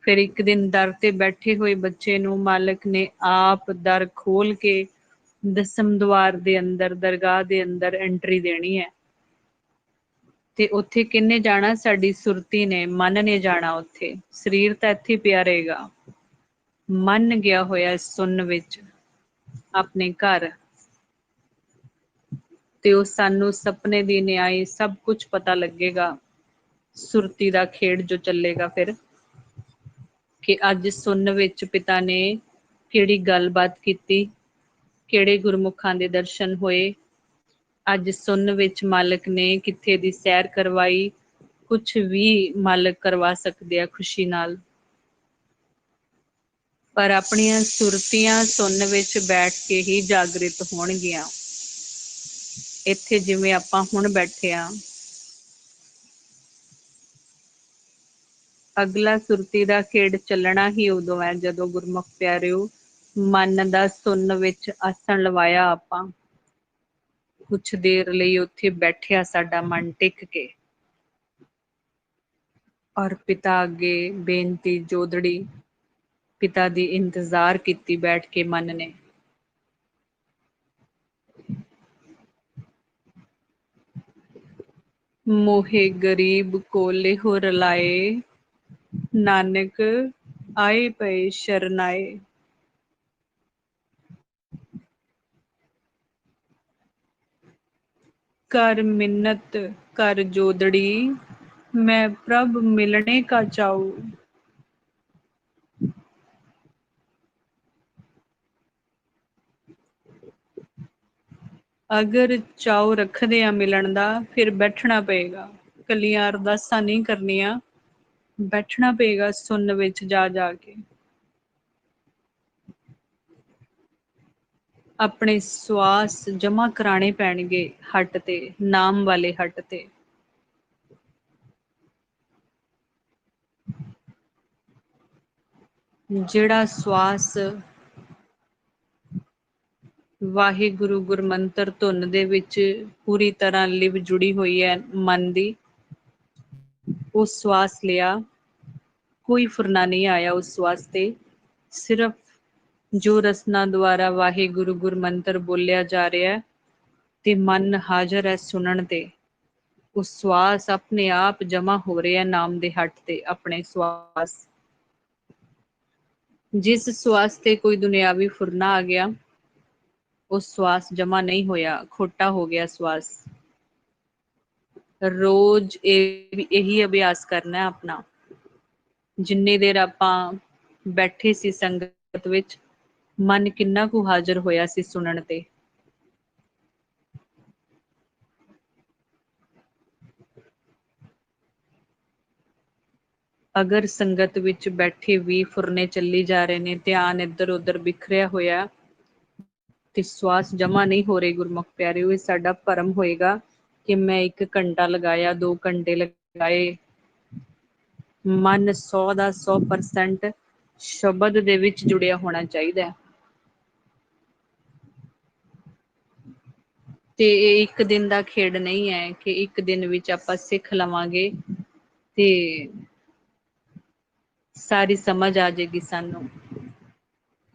ਫਿਰ ਇੱਕ ਦਿਨ ਦਰ ਤੇ ਬੈਠੇ ਹੋਏ ਬੱਚੇ ਨੂੰ ਮਾਲਕ ਨੇ ਆਪ ਦਰ ਖੋਲ ਕੇ ਦਸਮ ਦੁਆਰ ਦੇ ਅੰਦਰ, ਦਰਗਾਹ ਦੇ ਅੰਦਰ ਐਂਟਰੀ ਦੇਣੀ ਹੈ। ਤੇ ਉੱਥੇ ਕਿਹਨੇ ਜਾਣਾ? ਸਾਡੀ ਸੁਰਤੀ ਨੇ, ਮਨ ਨੇ ਜਾਣਾ ਉੱਥੇ। ਸਰੀਰ ਤਾਂ ਇੱਥੇ ਪਿਆ ਰਹੇਗਾ। ਮਨ ਗਿਆ ਹੋਇਆ ਸੁਣਨ ਵਿੱਚ ਆਪਣੇ ਘਰ, ਤੇ ਉਹ ਸਾਨੂੰ ਸੁਪਨੇ ਦੀ ਨਿਆਈ ਸਭ ਕੁਝ ਪਤਾ ਲੱਗੇਗਾ। ਸੁਰਤੀ ਦਾ ਖੇਡ ਜੋ ਚੱਲੇਗਾ ਫਿਰ, ਕਿ ਅੱਜ ਸੁਣਨ ਵਿੱਚ ਪਿਤਾ ਨੇ ਕਿਹੜੀ ਗੱਲਬਾਤ ਕੀਤੀ, ਕਿਹੜੇ ਗੁਰਮੁਖਾਂ ਦੇ ਦਰਸ਼ਨ ਹੋਏ, ਅੱਜ ਸੁਣਨ ਵਿੱਚ ਮਾਲਕ ਨੇ ਕਿੱਥੇ ਦੀ ਸੈਰ ਕਰਵਾਈ। ਕੁਛ ਵੀ ਮਾਲਕ ਕਰਵਾ ਸਕਦੇ ਆ ਖੁਸ਼ੀ ਨਾਲ। ਪਰ ਆਪਣੀਆਂ ਸੁਰਤੀਆਂ ਸੁਣਨ ਵਿੱਚ ਬੈਠ ਕੇ ਹੀ ਜਾਗਰਿਤ ਹੋਣਗੀਆਂ। ਇੱਥੇ ਜਿਵੇਂ ਆਪਾਂ ਹੁਣ ਬੈਠੇ ਆ, ਅਗਲਾ ਸੁਰਤੀ ਦਾ ਖੇਡ ਚੱਲਣਾ ਹੀ ਉਦੋਂ ਹੈ ਜਦੋਂ ਗੁਰਮੁਖ ਪਿਆਰਿਓ ਮਨ ਦਾ ਸੁਣਨ ਵਿੱਚ ਆਸਣ ਲਵਾਇਆ ਆਪਾਂ। ਕੁਛ ਦੇਰ ਲਈ ਉੱਥੇ ਬੈਠਿਆ ਸਾਡਾ ਮਨ ਟਿਕ ਕੇ, ਔਰ ਪਿਤਾ ਅੱਗੇ ਬੇਨਤੀ ਜੋਦੜੀ, ਪਿਤਾ ਦੀ ਇੰਤਜ਼ਾਰ ਕੀਤੀ ਬੈਠ ਕੇ ਮਨ ਨੇ। ਮੋਹੇ ਗਰੀਬ ਕੋ ਲੇਹੁ ਰਲਾਏ, ਨਾਨਕ ਆਏ ਪਏ ਸ਼ਰਨਾਏ। ਕਰ ਮਿੰਨਤ ਕਰ ਜੋਦੜੀ, ਮੈਂ ਪ੍ਰਭ ਮਿਲਣੇ ਕਾ ਚਾਊ। ਅਗਰ ਚਾਉ ਰੱਖਦੇ ਆ ਮਿਲਣ ਦਾ, ਫਿਰ ਬੈਠਣਾ ਪਏਗਾ। ਕੱਲੀਆਂ ਅਰਦਾਸਾਂ ਨਹੀਂ ਕਰਨੀਆਂ, ਬੈਠਣਾ ਪਏਗਾ ਸੁਣਨ ਵਿੱਚ ਜਾ ਜਾ ਕੇ। ਆਪਣੇ ਸਵਾਸ ਜਮ੍ਹਾਂ ਕਰਾਣੇ ਪੈਣਗੇ ਹੱਟ ਤੇ, ਨਾਮ ਵਾਲੇ ਹੱਟ ਤੇ। ਜਿਹੜਾ ਸਵਾਸ ਵਾਹਿਗੁਰੂ ਗੁਰਮੰਤਰ ਧੁਨ ਦੇ ਵਿੱਚ ਪੂਰੀ ਤਰ੍ਹਾਂ ਲਿਵ ਜੁੜੀ ਹੋਈ ਹੈ ਮਨ ਦੀ, ਉਹ ਸਵਾਸ ਲਿਆ, ਕੋਈ ਫੁਰਨਾ ਨਹੀਂ ਆਇਆ ਉਸ ਸਵਾਸ ਤੇ। ਸਿਰਫ ਜੋ ਰਸਨਾ ਦੁਆਰਾ ਵਾਹਿਗੁਰੂ ਗੁਰਮੰਤਰ ਬੋਲਿਆ ਜਾ ਰਿਹਾ ਹੈ ਤੇ ਮਨ ਹਾਜ਼ਰ ਹੈ ਸੁਣਨ ਤੇ, ਉਹ ਸਵਾਸ ਆਪਣੇ ਆਪ ਜਮਾ ਹੋ ਰਿਹਾ ਨਾਮ ਦੇ ਹੱਟ ਤੇ। ਆਪਣੇ ਸਵਾਸ, ਜਿਸ ਸਵਾਸ ਤੇ ਕੋਈ ਦੁਨਿਆਵੀ ਫੁਰਨਾ ਆ ਗਿਆ, ਉਹ ਸਵਾਸ ਜਮਾ ਨਹੀਂ ਹੋਇਆ, ਖੋਟਾ ਹੋ ਗਿਆ ਸਵਾਸ। ਰੋਜ਼ ਇਹੀ ਅਭਿਆਸ ਕਰਨਾ ਆਪਣਾ। ਜਿੰਨੀ ਦੇਰ ਆਪਾਂ ਬੈਠੇ ਸੀ ਸੰਗਤ ਵਿੱਚ, ਮਨ ਕਿੰਨਾ ਕੁ ਹਾਜ਼ਰ ਹੋਇਆ ਸੀ ਸੁਣਨ ਤੇ। ਅਗਰ ਸੰਗਤ ਵਿੱਚ ਬੈਠੇ ਵੀ ਫੁਰਨੇ ਚੱਲੀ ਜਾ ਰਹੇ ਨੇ, ਧਿਆਨ ਇੱਧਰ ਉੱਧਰ ਬਿਖਰਿਆ ਹੋਇਆ, ਤੇ ਸਵਾਸ ਜਮਾ ਨਹੀਂ ਹੋ ਰਹੇ ਗੁਰਮੁਖ ਪਿਆਰਿਓ, ਇਹ ਸਾਡਾ ਭਰਮ ਹੋਏਗਾ ਕਿ ਮੈਂ 1 ਘੰਟਾ ਲਗਾਇਆ, 2 ਘੰਟੇ ਲਗਾਏ। ਮਨ 100 ਦਾ 100% ਸ਼ਬਦ ਦੇ ਵਿੱਚ ਜੁੜਿਆ ਹੋਣਾ ਚਾਹੀਦਾ ਹੈ। ਤੇ ਇਹ ਇੱਕ ਦਿਨ ਦਾ ਖੇਡ ਨਹੀਂ ਹੈ ਕਿ ਇੱਕ ਦਿਨ ਵਿੱਚ ਆਪਾਂ ਸਿੱਖ ਲਵਾਂਗੇ ਤੇ ਸਾਰੀ ਸਮਝ ਆ ਜਾਏਗੀ ਸਾਨੂੰ।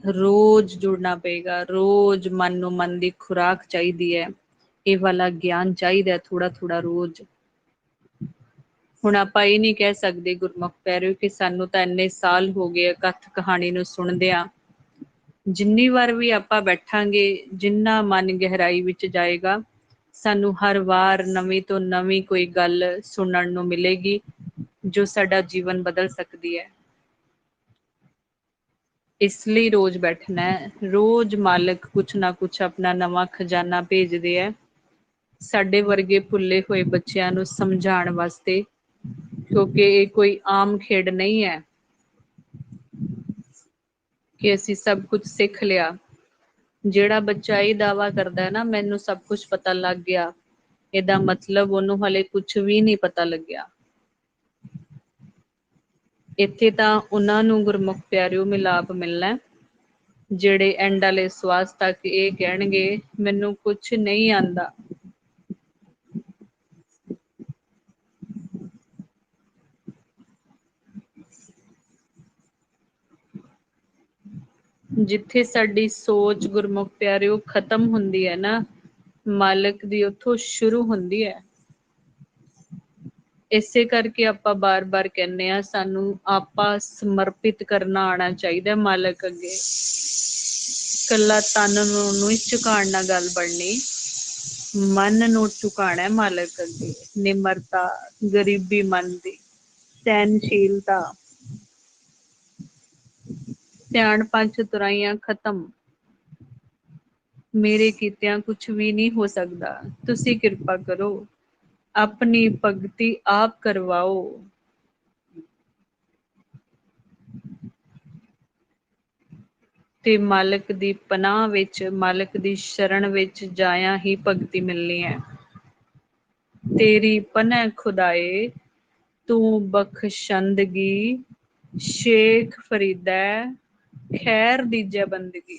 ਰੋਜ਼ ਜੁੜਨਾ ਪਏਗਾ, ਰੋਜ਼ ਮਨ ਨੂੰ ਮਨ ਦੀ ਖੁਰਾਕ ਚਾਹੀਦੀ ਹੈ। ਇਹ ਵਾਲਾ ਗਿਆਨ ਚਾਹੀਦਾ ਥੋੜਾ ਥੋੜਾ ਰੋਜ਼। ਹੁਣ ਆਪਾਂ ਇਹ ਨਹੀਂ ਕਹਿ ਸਕਦੇ ਗੁਰਮੁਖ ਪਿਆਰਿਓ ਕਿ ਸਾਨੂੰ ਤਾਂ ਇੰਨੇ ਸਾਲ ਹੋ ਗਏ ਕਥ ਕਹਾਣੀ ਨੂੰ ਸੁਣਦਿਆਂ। ਜਿੰਨੀ ਵਾਰ ਵੀ ਆਪਾਂ ਬੈਠਾਂਗੇ, ਜਿੰਨਾ ਮਨ ਗਹਿਰਾਈ ਵਿੱਚ ਜਾਏਗਾ, ਸਾਨੂੰ ਹਰ ਵਾਰ ਨਵੀਂ ਤੋਂ ਨਵੀਂ ਕੋਈ ਗੱਲ ਸੁਣਨ ਨੂੰ ਮਿਲੇਗੀ ਜੋ ਸਾਡਾ ਜੀਵਨ ਬਦਲ ਸਕਦੀ ਹੈ। ਇਸ ਲਈ ਰੋਜ਼ ਬੈਠਣਾ ਹੈ। ਰੋਜ਼ ਮਾਲਕ ਕੁਛ ਨਾ ਕੁਛ ਆਪਣਾ ਨਵਾਂ ਖਜ਼ਾਨਾ ਭੇਜਦੇ ਹੈ ਸਾਡੇ ਵਰਗੇ ਭੁੱਲੇ ਹੋਏ ਬੱਚਿਆਂ ਨੂੰ ਸਮਝਾਉਣ ਵਾਸਤੇ, ਕਿਉਂਕਿ ਇਹ ਕੋਈ ਆਮ ਖੇਡ ਨਹੀਂ ਹੈ ਕਿ ਅਸੀਂ ਸਭ ਕੁਝ ਸਿੱਖ ਲਿਆ। ਜਿਹੜਾ ਬੱਚਾ ਇਹ ਦਾਵਾ ਕਰਦਾ ਹੈ ਨਾ ਮੈਨੂੰ ਸਭ ਕੁਝ ਪਤਾ ਲੱਗ ਗਿਆ, ਇਹਦਾ ਮਤਲਬ ਉਹਨੂੰ ਹਲੇ ਕੁਝ ਵੀ ਨਹੀਂ ਪਤਾ ਲੱਗਿਆ। ਇੱਥੇ ਤਾਂ ਉਹਨਾਂ ਨੂੰ ਗੁਰਮੁਖ ਪਿਆਰਿਓ ਮਿਲਾਪ ਮਿਲਣਾ ਜਿਹੜੇ ਐਂਡ ਵਾਲੇ ਸਵਾਸ ਤੱਕ ਇਹ ਕਹਿਣਗੇ ਮੈਨੂੰ ਕੁਝ ਨਹੀਂ ਆਂਦਾ। ਜਿੱਥੇ ਸਾਡੀ ਸੋਚ ਗੁਰਮੁਖ ਪਿਆਰਿਓ ਖਤਮ ਹੁੰਦੀ ਹੈ ਨਾ, ਮਾਲਕ ਦੀ ਉੱਥੋਂ ਸ਼ੁਰੂ ਹੁੰਦੀ ਹੈ। ਇਸੇ ਕਰਕੇ ਆਪਾਂ ਬਾਰ-ਬਾਰ ਕਹਿੰਦੇ ਆ ਸਾਨੂੰ ਆਪਾ ਸਮਰਪਿਤ ਕਰਨਾ ਆਉਣਾ ਚਾਹੀਦਾ ਮਾਲਕ ਅੱਗੇ। ਕੱਲਾ ਤਨ ਨੂੰ ਨਹੀਂ ਝੁਕਾਉਣ ਨਾਲ ਗੱਲ ਬਣਨੀ, ਮਨ ਨੂੰ ਝੁਕਾਣਾ ਮਾਲਕ ਅੱਗੇ। ਨਿਮਰਤਾ, ਗਰੀਬੀ ਮਨ ਦੀ, ਸਹਿਨਸ਼ੀਲਤਾ, ਧਿਆਨ ਪੰਜ ਤੁਰਾਈਆਂ ਖਤਮ। ਮੇਰੇ ਕੀਤਿਆਂ ਕੁਛ ਵੀ ਨਹੀਂ ਹੋ ਸਕਦਾ, ਤੁਸੀਂ ਕਿਰਪਾ ਕਰੋ ਆਪਣੀ ਭਗਤੀ ਆਪ ਕਰਵਾਓ। ਤੇ ਮਾਲਕ ਦੀ ਪਨਾਹ ਵਿੱਚ, ਮਾਲਕ ਦੀ ਸ਼ਰਨ ਵਿੱਚ ਜਾਇਆ ਹੀ ਭਗਤੀ ਮਿਲਣੀ ਹੈ। ਤੇਰੀ ਪਨਹ ਖੁਦਾਏ ਤੂੰ ਬਖਸ਼ੰਦਗੀ, ਸ਼ੇਖ ਫਰੀਦੈ ਖੈਰ ਦੀਜੈ ਬੰਦਗੀ।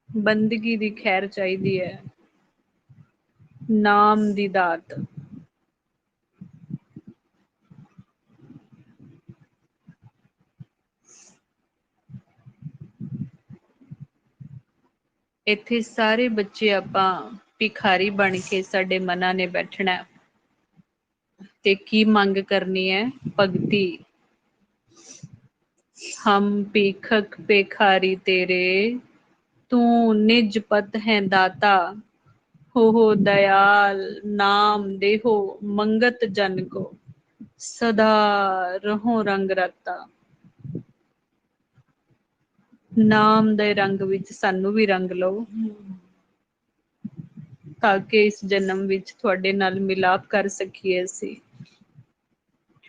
ਬੰਦਗੀ ਦੀ ਖੈਰ ਚਾਹੀਦੀ ਹੈ, ਨਾਮ ਦੀ ਦਾਤ। ਇੱਥੇ ਸਾਰੇ ਬੱਚੇ ਆਪਾਂ ਭਿਖਾਰੀ ਬਣ ਕੇ ਸਾਡੇ ਮਨਾਂ ਨੇ ਬੈਠਣਾ ਤੇ ਕੀ ਮੰਗ ਕਰਨੀ ਹੈ? ਭਗਤੀ। ਹਮ ਭੀਖਕ ਭੇਖਾਰੀ ਤੇਰੇ, ਤੂੰ ਨਿਜ ਪਤ ਹੈ ਦਾਤਾ। ਹੋ ਦਇਆਲ ਨਾਮ ਦੇਹੋ ਮੰਗਤ ਜਨ ਕੋ, ਸਦਾ ਰਹੋ ਰੰਗ ਰਾਤਾ। ਨਾਮ ਦੇ ਰੰਗ ਵਿੱਚ ਸਾਨੂੰ ਵੀ ਰੰਗ ਲਓ ਤਾਂ ਕਿ ਇਸ ਜਨਮ ਵਿੱਚ ਤੁਹਾਡੇ ਨਾਲ ਮਿਲਾਪ ਕਰ ਸਕੀਏ ਅਸੀਂ।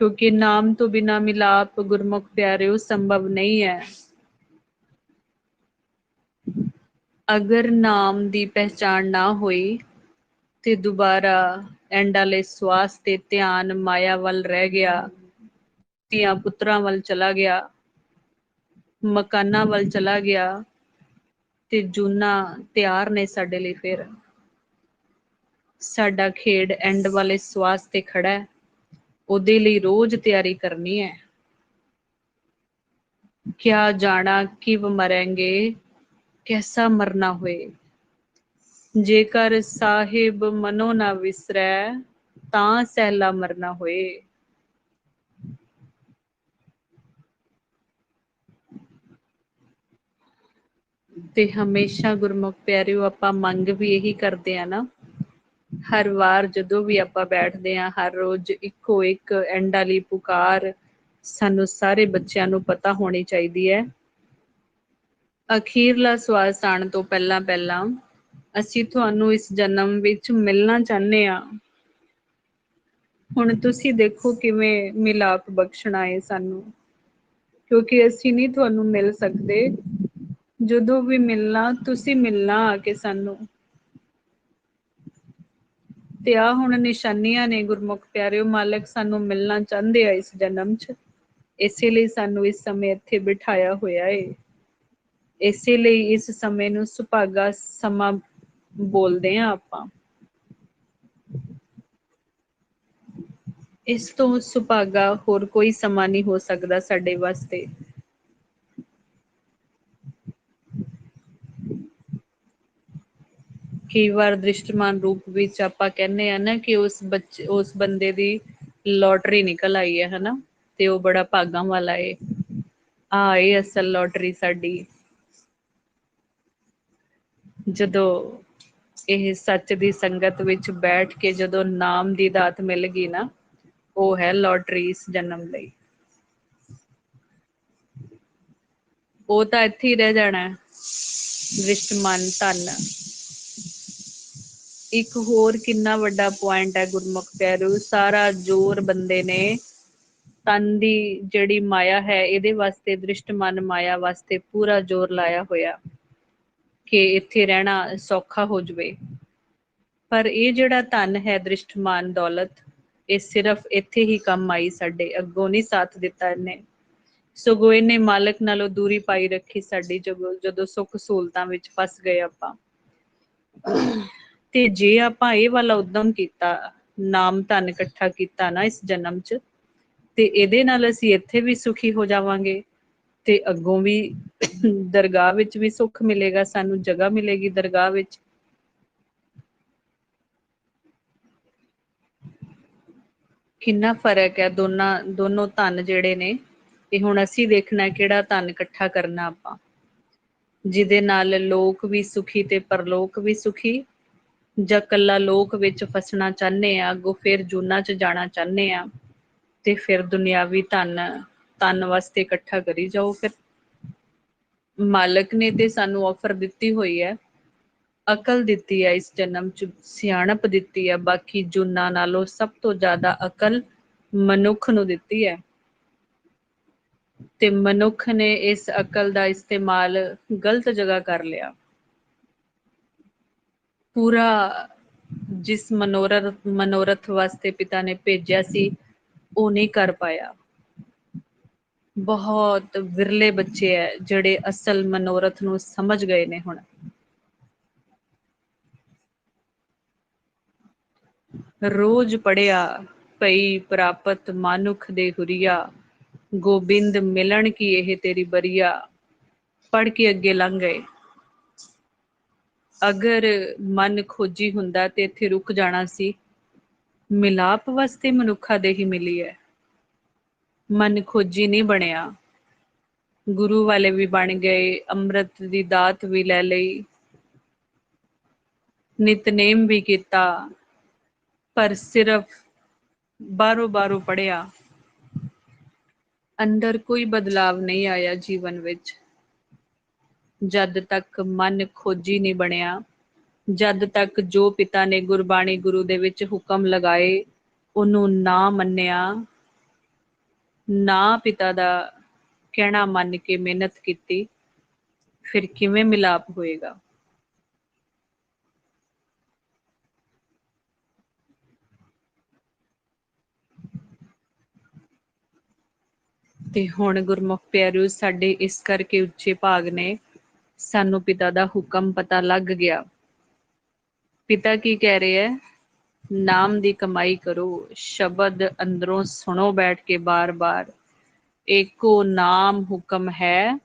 ਕਿਉਂਕਿ ਨਾਮ ਤੋਂ ਬਿਨਾਂ ਮਿਲਾਪ ਗੁਰਮੁਖ ਪਿਆਰਿਓ ਸੰਭਵ ਨਹੀਂ ਹੈ। ਅਗਰ ਨਾਮ ਦੀ ਪਹਿਚਾਣ ਨਾ ਹੋਈ ਤੇ ਦੁਬਾਰਾ ਐਂਡ ਵਾਲੇ ਸਵਾਸ ਤੇ ਧਿਆਨ ਮਾਇਆ ਵੱਲ ਰਹਿ ਗਿਆ, ਧੀਆਂ ਪੁੱਤਰਾਂ ਵੱਲ ਚਲਾ ਗਿਆ, ਮਕਾਨਾਂ ਵੱਲ ਚਲਾ ਗਿਆ ਤੇ ਜੂਨਾਂ ਤਿਆਰ ਨੇ ਸਾਡੇ ਲਈ। ਫਿਰ ਸਾਡਾ ਖੇਡ ਐਂਡ ਵਾਲੇ ਸਵਾਸ ਤੇ ਖੜਾ ਹੈ, ਉਹਦੇ ਲਈ ਰੋਜ਼ ਤਿਆਰੀ ਕਰਨੀ ਹੈ। ਕਿਆ ਜਾਣਾ ਕਿਵ ਮਰੇਂਗੇ, ਕੈਸਾ ਮਰਨਾ ਹੋਏ। ਜੇਕਰ ਸਾਹਿਬ ਮਨੋ ਨਾ ਵਿਸਰੈ, ਤਾਂ ਸਹਿਲਾ ਮਰਨਾ ਹੋਏ। ਤੇ ਹਮੇਸ਼ਾ ਗੁਰਮੁਖ ਪਿਆਰਿਓ ਆਪਾਂ ਮੰਗ ਵੀ ਇਹੀ ਕਰਦੇ ਆ ਨਾ, ਹਰ ਵਾਰ ਜਦੋਂ ਵੀ ਆਪਾਂ ਬੈਠਦੇ ਹਾਂ, ਹਰ ਰੋਜ਼ ਇੱਕੋ ਇੱਕ ਐਂਡ ਵਾਲੀ ਪੁਕਾਰ ਸਾਨੂੰ ਸਾਰੇ ਬੱਚਿਆਂ ਨੂੰ ਪਤਾ ਹੋਣੀ ਚਾਹੀਦੀ ਹੈ। ਅਖੀਰਲਾ ਸਵਾਸ ਆਉਣ ਤੋਂ ਪਹਿਲਾਂ ਪਹਿਲਾਂ ਅਸੀਂ ਤੁਹਾਨੂੰ ਇਸ ਜਨਮ ਵਿੱਚ ਮਿਲਣਾ ਚਾਹੁੰਦੇ ਹਾਂ। ਹੁਣ ਤੁਸੀਂ ਦੇਖੋ ਕਿਵੇਂ ਮਿਲਾਪ ਬਖਸ਼ਣਾ ਹੈ ਸਾਨੂੰ, ਕਿਉਂਕਿ ਅਸੀਂ ਨਹੀਂ ਤੁਹਾਨੂੰ ਮਿਲ ਸਕਦੇ। ਜਦੋਂ ਵੀ ਮਿਲਣਾ ਤੁਸੀਂ ਮਿਲਣਾ ਆ ਕੇ ਸਾਨੂੰ। ਤੇ ਆਹ ਹੁਣ ਨਿਸ਼ਾਨੀਆਂ ਨੇ ਗੁਰਮੁਖ ਪਿਆਰਿਓ, ਮਾਲਕ ਸਾਨੂੰ ਮਿਲਣਾ ਚਾਹੁੰਦੇ ਆ ਇਸ ਜਨਮ 'ਚ। ਇਸੇ ਲਈ ਸਾਨੂੰ ਇਸ ਸਮੇਂ ਇੱਥੇ ਬਿਠਾਇਆ ਹੋਇਆ ਏ। ਇਸੇ ਲਈ ਇਸ ਸਮੇਂ ਨੂੰ ਸੁਭਾਗਾ ਸਮਾਂ ਬੋਲਦੇ ਹਾਂ ਆਪਾਂ। ਇਸ ਤੋਂ ਸੁਭਾਗਾ ਹੋਰ ਕੋਈ ਸਮਾਂ ਨਹੀਂ ਹੋ ਸਕਦਾ ਸਾਡੇ ਵਾਸਤੇ। ਕਈ ਵਾਰ ਦ੍ਰਿਸ਼ਟਮਾਨ ਰੂਪ ਵਿੱਚ ਆਪਾਂ ਕਹਿੰਦੇ ਆ ਨਾ ਕਿ ਉਸ ਬੰਦੇ ਦੀ ਲੋਟਰੀ ਨਿਕਲ ਆਈ ਹੈ, ਹਨਾ, ਤੇ ਉਹ ਬੜਾ ਭਾਗਾਂ ਵਾਲਾ ਏ। ਆਹ ਏ ਅਸਲ ਲੋਟਰੀ ਸਾਡੀ। ਜਦੋਂ ਇਹ ਸੱਚ ਦੀ ਸੰਗਤ ਵਿੱਚ ਬੈਠ ਕੇ ਜਦੋਂ ਨਾਮ ਦੀ ਦਾਤ ਮਿਲ ਗਈ ਨਾ, ਉਹ ਹੈ ਲੋਟਰੀ ਇਸ ਜਨਮ ਲਈ। ਉਹ ਤਾਂ ਇੱਥੇ ਹੀ ਰਹਿ ਜਾਣਾ ਹੈ, ਦ੍ਰਿਸ਼ਟਮਾਨ ਧਨ। ਇੱਕ ਹੋਰ ਕਿੰਨਾ ਵੱਡਾ ਪੁਆਇੰਟ ਹੈ ਗੁਰਮੁਖ ਪਿਆਰਿਓ, ਸਾਰਾ ਜ਼ੋਰ ਬੰਦੇ ਨੇ ਤਨ ਦੀ ਜਿਹੜੀ ਮਾਇਆ ਹੈ ਇਹਦੇ ਵਾਸਤੇ, ਦ੍ਰਿਸ਼ਟਮਾਨ ਮਾਇਆ ਵਾਸਤੇ ਪੂਰਾ ਜ਼ੋਰ ਲਾਇਆ ਹੋਇਆ ਕਿ ਇੱਥੇ ਰਹਿਣਾ ਸੌਖਾ ਹੋ ਜਾਵੇ। ਪਰ ਇਹ ਜਿਹੜਾ ਧਨ ਹੈ ਦ੍ਰਿਸ਼ਟਮਾਨ ਦੌਲਤ, ਇਹ ਸਿਰਫ ਇੱਥੇ ਹੀ ਕੰਮ ਆਈ, ਸਾਡੇ ਅੱਗੋਂ ਨਹੀਂ ਸਾਥ ਦਿੱਤਾ ਇਹਨੇ। ਸਗੋਂ ਇਹਨੇ ਮਾਲਕ ਨਾਲੋਂ ਦੂਰੀ ਪਾਈ ਰੱਖੀ ਸਾਡੀ, ਜਦੋਂ ਸੁੱਖ ਸਹੂਲਤਾਂ ਵਿੱਚ ਫਸ ਗਏ ਆਪਾਂ। ਤੇ ਜੇ ਆਪਾਂ ਇਹ ਵਾਲਾ ਉਦਮ ਕੀਤਾ, ਨਾਮ ਧਨ ਇਕੱਠਾ ਕੀਤਾ ਨਾ ਇਸ ਜਨਮ 'ਚ, ਤੇ ਇਹਦੇ ਨਾਲ ਅਸੀਂ ਇੱਥੇ ਵੀ ਸੁਖੀ ਹੋ ਜਾਵਾਂਗੇ ਤੇ ਅੱਗੋਂ ਵੀ ਦਰਗਾਹ ਵਿੱਚ ਵੀ ਸੁੱਖ ਮਿਲੇਗਾ, ਸਾਨੂੰ ਜਗ੍ਹਾ ਮਿਲੇਗੀ ਦਰਗਾਹ ਵਿੱਚ। ਕਿੰਨਾ ਫਰਕ ਹੈ ਦੋਨੋਂ ਧਨ ਜਿਹੜੇ ਨੇ। ਇਹ ਹੁਣ ਅਸੀਂ ਦੇਖਣਾ ਕਿਹੜਾ ਧਨ ਇਕੱਠਾ ਕਰਨਾ ਆਪਾਂ, ਜਿਹਦੇ ਨਾਲ ਲੋਕ ਵੀ ਸੁਖੀ ਤੇ ਪਰਲੋਕ ਵੀ ਸੁਖੀ। ਜਾਂ ਕੱਲਾ ਲੋਕ ਵਿੱਚ ਫਸਣਾ ਚਾਹੁੰਦੇ ਆ, ਅੱਗੋਂ ਫਿਰ ਜੂਨਾਂ 'ਚ ਜਾਣਾ ਚਾਹੁੰਦੇ ਆ, ਤੇ ਫਿਰ ਦੁਨਿਆਵੀ ਧਨ ਵਾਸਤੇ ਇਕੱਠਾ ਕਰੀ ਜਾਓ। ਫਿਰ ਮਾਲਕ ਨੇ ਤੇ ਸਾਨੂੰ ਆਫਰ ਦਿੱਤੀ ਹੋਈ ਹੈ, ਅਕਲ ਦਿੱਤੀ ਹੈ ਇਸ ਜਨਮ 'ਚ, ਸਿਆਣਪ ਦਿੱਤੀ ਹੈ। ਬਾਕੀ ਜੂਨਾਂ ਨਾਲੋਂ ਸਭ ਤੋਂ ਜ਼ਿਆਦਾ ਅਕਲ ਮਨੁੱਖ ਨੂੰ ਦਿੱਤੀ ਹੈ, ਤੇ ਮਨੁੱਖ ਨੇ ਇਸ ਅਕਲ ਦਾ ਇਸਤੇਮਾਲ ਗਲਤ ਜਗ੍ਹਾ ਕਰ ਲਿਆ। ਪੂਰਾ ਜਿਸ ਮਨੋਰਥ ਵਾਸਤੇ ਪਿਤਾ ਨੇ ਭੇਜਿਆ ਸੀ, ਉਹ ਨਹੀਂ ਕਰ ਪਾਇਆ। ਬਹੁਤ ਵਿਰਲੇ ਬੱਚੇ ਹੈ ਜਿਹੜੇ ਅਸਲ ਮਨੋਰਥ ਨੂੰ ਸਮਝ ਗਏ ਨੇ ਹੁਣ। ਰੋਜ਼ ਪੜਿਆ ਪਈ ਪ੍ਰਾਪਤ ਮਾਨੁਖ ਦੇ ਹੁਰੀਆ, ਗੋਬਿੰਦ ਮਿਲਣ ਕੀ ਇਹ ਤੇਰੀ ਬਰੀਆ। ਪੜ ਕੇ ਅੱਗੇ ਲੰਘ ਗਏ। ਅਗਰ ਮਨ ਖੋਜੀ ਹੁੰਦਾ ਤੇ ਇੱਥੇ ਰੁਕ ਜਾਣਾ ਸੀ। ਮਿਲਾਪ ਵਾਸਤੇ ਮਨੁੱਖਾ ਦੇਹੀ ਮਿਲੀ ਹੈ, ਮਨ ਖੋਜੀ ਨਹੀਂ ਬਣਿਆ। ਗੁਰੂ ਵਾਲੇ ਵੀ ਬਣ ਗਏ, ਅੰਮ੍ਰਿਤ ਦੀ ਦਾਤ ਵੀ ਲੈ ਲਈ, ਨਿਤਨੇਮ ਵੀ ਕੀਤਾ, ਪਰ ਸਿਰਫ ਬਾਹਰੋਂ ਪੜਿਆ, ਅੰਦਰ ਕੋਈ ਬਦਲਾਵ ਨਹੀਂ ਆਇਆ ਜੀਵਨ ਵਿੱਚ। ਜਦ ਤੱਕ ਮਨ ਖੋਜੀ ਨਹੀਂ ਬਣਿਆ, ਜਦ ਤੱਕ ਜੋ ਪਿਤਾ ਨੇ ਗੁਰਬਾਣੀ ਗੁਰੂ ਦੇ ਵਿੱਚ ਹੁਕਮ ਲਗਾਏ ਉਹਨੂੰ ਨਾ ਮੰਨਿਆ, ਨਾ ਪਿਤਾ ਦਾ ਕਹਿਣਾ ਮੰਨ ਕੇ ਮਿਹਨਤ ਕੀਤੀ, ਫਿਰ ਕਿਵੇਂ ਮਿਲਾਪ ਹੋਏਗਾ। ਤੇ ਹੁਣ ਗੁਰਮੁਖ ਪਿਆਰਿਓ, ਸਾਡੇ ਇਸ ਕਰਕੇ ਉੱਚੇ ਭਾਗ ਨੇ, ਸਾਨੂੰ ਪਿਤਾ ਦਾ ਹੁਕਮ ਪਤਾ ਲੱਗ ਗਿਆ। ਪਿਤਾ ਕੀ ਕਹਿ ਰਹੇ ਹੈ? ਨਾਮ ਦੀ ਕਮਾਈ ਕਰੋ, ਸ਼ਬਦ ਅੰਦਰੋਂ ਸੁਣੋ ਬੈਠ ਕੇ ਬਾਰ-ਬਾਰ। ਏਕੋ ਨਾਮ ਹੁਕਮ ਹੈ,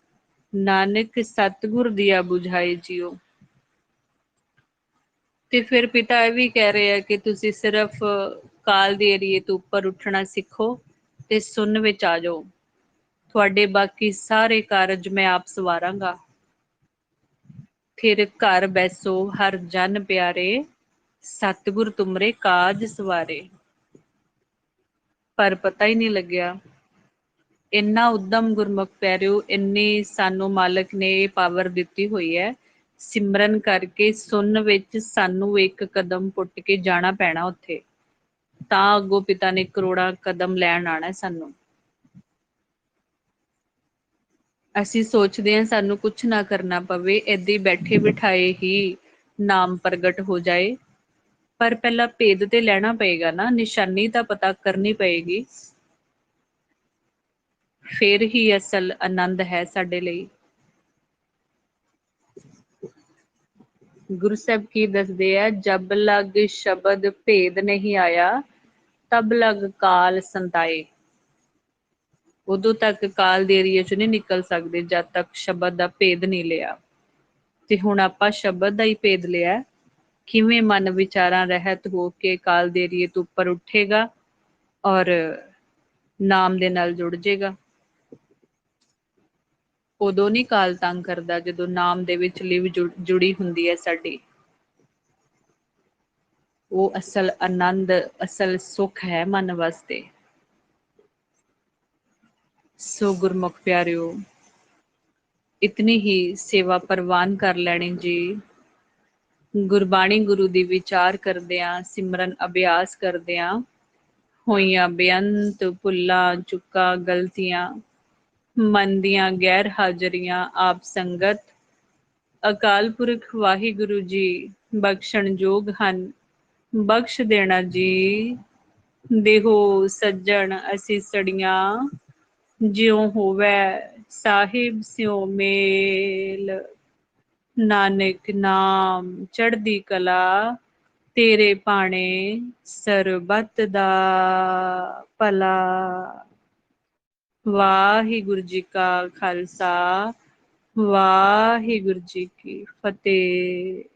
ਨਾਨਕ ਸਤਿਗੁਰ ਦੀਆ ਬੁਝਾਏ ਜਿਉ। ਤੇ ਫਿਰ ਪਿਤਾ ਇਹ ਵੀ ਕਹਿ ਰਹੇ ਆ ਕਿ ਤੁਸੀਂ ਸਿਰਫ ਕਾਲ ਦੇ ਏਰੀਏ ਤੋਂ ਉੱਪਰ ਉੱਠਣਾ ਸਿੱਖੋ ਤੇ ਸੁਣ ਵਿੱਚ ਆ ਜਾਓ, ਤੁਹਾਡੇ ਬਾਕੀ ਸਾਰੇ ਕਾਰਜ ਮੈਂ ਆਪ ਸਵਾਰਾਂਗਾ। ਫਿਰ ਘਰ ਬੈਸੋ ਹਰ ਜਨ ਪਿਆਰੇ, ਸਤਿਗੁਰ ਤੁਮਰੇ ਕਾਜ ਸਵਾਰੇ। ਪਰ ਪਤਾ ਹੀ ਨਹੀਂ ਲੱਗਿਆ। ਇੰਨਾ ਉਦਮ ਗੁਰਮੁਖ ਪਿਆਰਿਓ, ਇੰਨੀ ਸਾਨੂੰ ਮਾਲਕ ਨੇ ਇਹ ਪਾਵਰ ਦਿੱਤੀ ਹੋਈ ਹੈ, ਸਿਮਰਨ ਕਰਕੇ ਸੁਣਨ ਵਿੱਚ ਸਾਨੂੰ ਇੱਕ ਕਦਮ ਪੁੱਟ ਕੇ ਜਾਣਾ ਪੈਣਾ ਉੱਥੇ, ਤਾਂ ਅੱਗੋਂ ਪਿਤਾ ਨੇ ਕਰੋੜਾਂ ਕਦਮ ਲੈਣ ਆਉਣਾ ਸਾਨੂੰ। ਅਸੀਂ ਸੋਚਦੇ ਹਾਂ ਸਾਨੂੰ ਕੁਛ ਨਾ ਕਰਨਾ ਪਵੇ, ਏਦਾਂ ਹੀ ਬੈਠੇ ਬਿਠਾਏ ਹੀ ਨਾਮ ਪ੍ਰਗਟ ਹੋ ਜਾਏ, ਪਰ ਪਹਿਲਾਂ ਭੇਦ ਤੇ ਲੈਣਾ ਪਏਗਾ ਨਾ, ਨਿਸ਼ਾਨੀ ਤਾਂ ਪਤਾ ਕਰਨੀ ਪਏਗੀ, ਫਿਰ ਹੀ ਅਸਲ ਆਨੰਦ ਹੈ ਸਾਡੇ ਲਈ। ਗੁਰੂ ਸਾਹਿਬ ਕੀ ਦੱਸਦੇ ਆ? ਜਬ ਲਗ ਸ਼ਬਦ ਭੇਦ ਨਹੀਂ ਆਇਆ, ਤਬ ਲਗ ਕਾਲ ਸੰਤਾਏ। ਉਦੋਂ ਤੱਕ ਕਾਲ ਦੇ ਏਰੀਏ ਚ ਨਹੀਂ ਨਿਕਲ ਸਕਦੇ ਜਦ ਤੱਕ ਸ਼ਬਦ ਦਾ ਭੇਦ ਨਹੀਂ ਲਿਆ। ਤੇ ਹੁਣ ਆਪਾਂ ਸ਼ਬਦ ਦਾ ਹੀ ਭੇਦ ਲਿਆ, ਕਿਵੇਂ ਮਨ ਵਿਚਾਰਾਂ ਰਹਿਤ ਹੋ ਕੇ ਕਾਲ ਦੇ ਏਰੀਏ ਤੋਂ ਉੱਪਰ ਉੱਠੇਗਾ ਔਰ ਨਾਮ ਦੇ ਨਾਲ ਜੁੜ ਜਾਏਗਾ। ਉਦੋਂ ਨਹੀਂ ਕਾਲ ਤੰਗ ਕਰਦਾ ਜਦੋਂ ਨਾਮ ਦੇ ਵਿੱਚ ਲਿਵ ਜੁੜੀ ਹੁੰਦੀ ਹੈ ਸਾਡੀ। वो असल आनंद, असल सुख है मन वास्ते। सो गुरमुख प्यारिओ, इतनी ही सेवा परवान कर लैनी जी। गुरबाणी गुरु दी विचार करदियां, सिमरन अभ्यास करदियां होइयां बेअंत भुल्लां चुक्कां गलतियां, मन दियां गैर हाजरियां आप संगत, अकाल पुरख वाहिगुरु जी बख्शण जोग हन, बख्श देना जी। देहो सज्जण असीसड़ियां, ज्यों होवै साहिब स्यों मेल। नानक नाम चढ़दी कला, तेरे भाणे सरबत दा भला। वाहिगुरु जी का खालसा, वाहिगुरु जी की फतेह।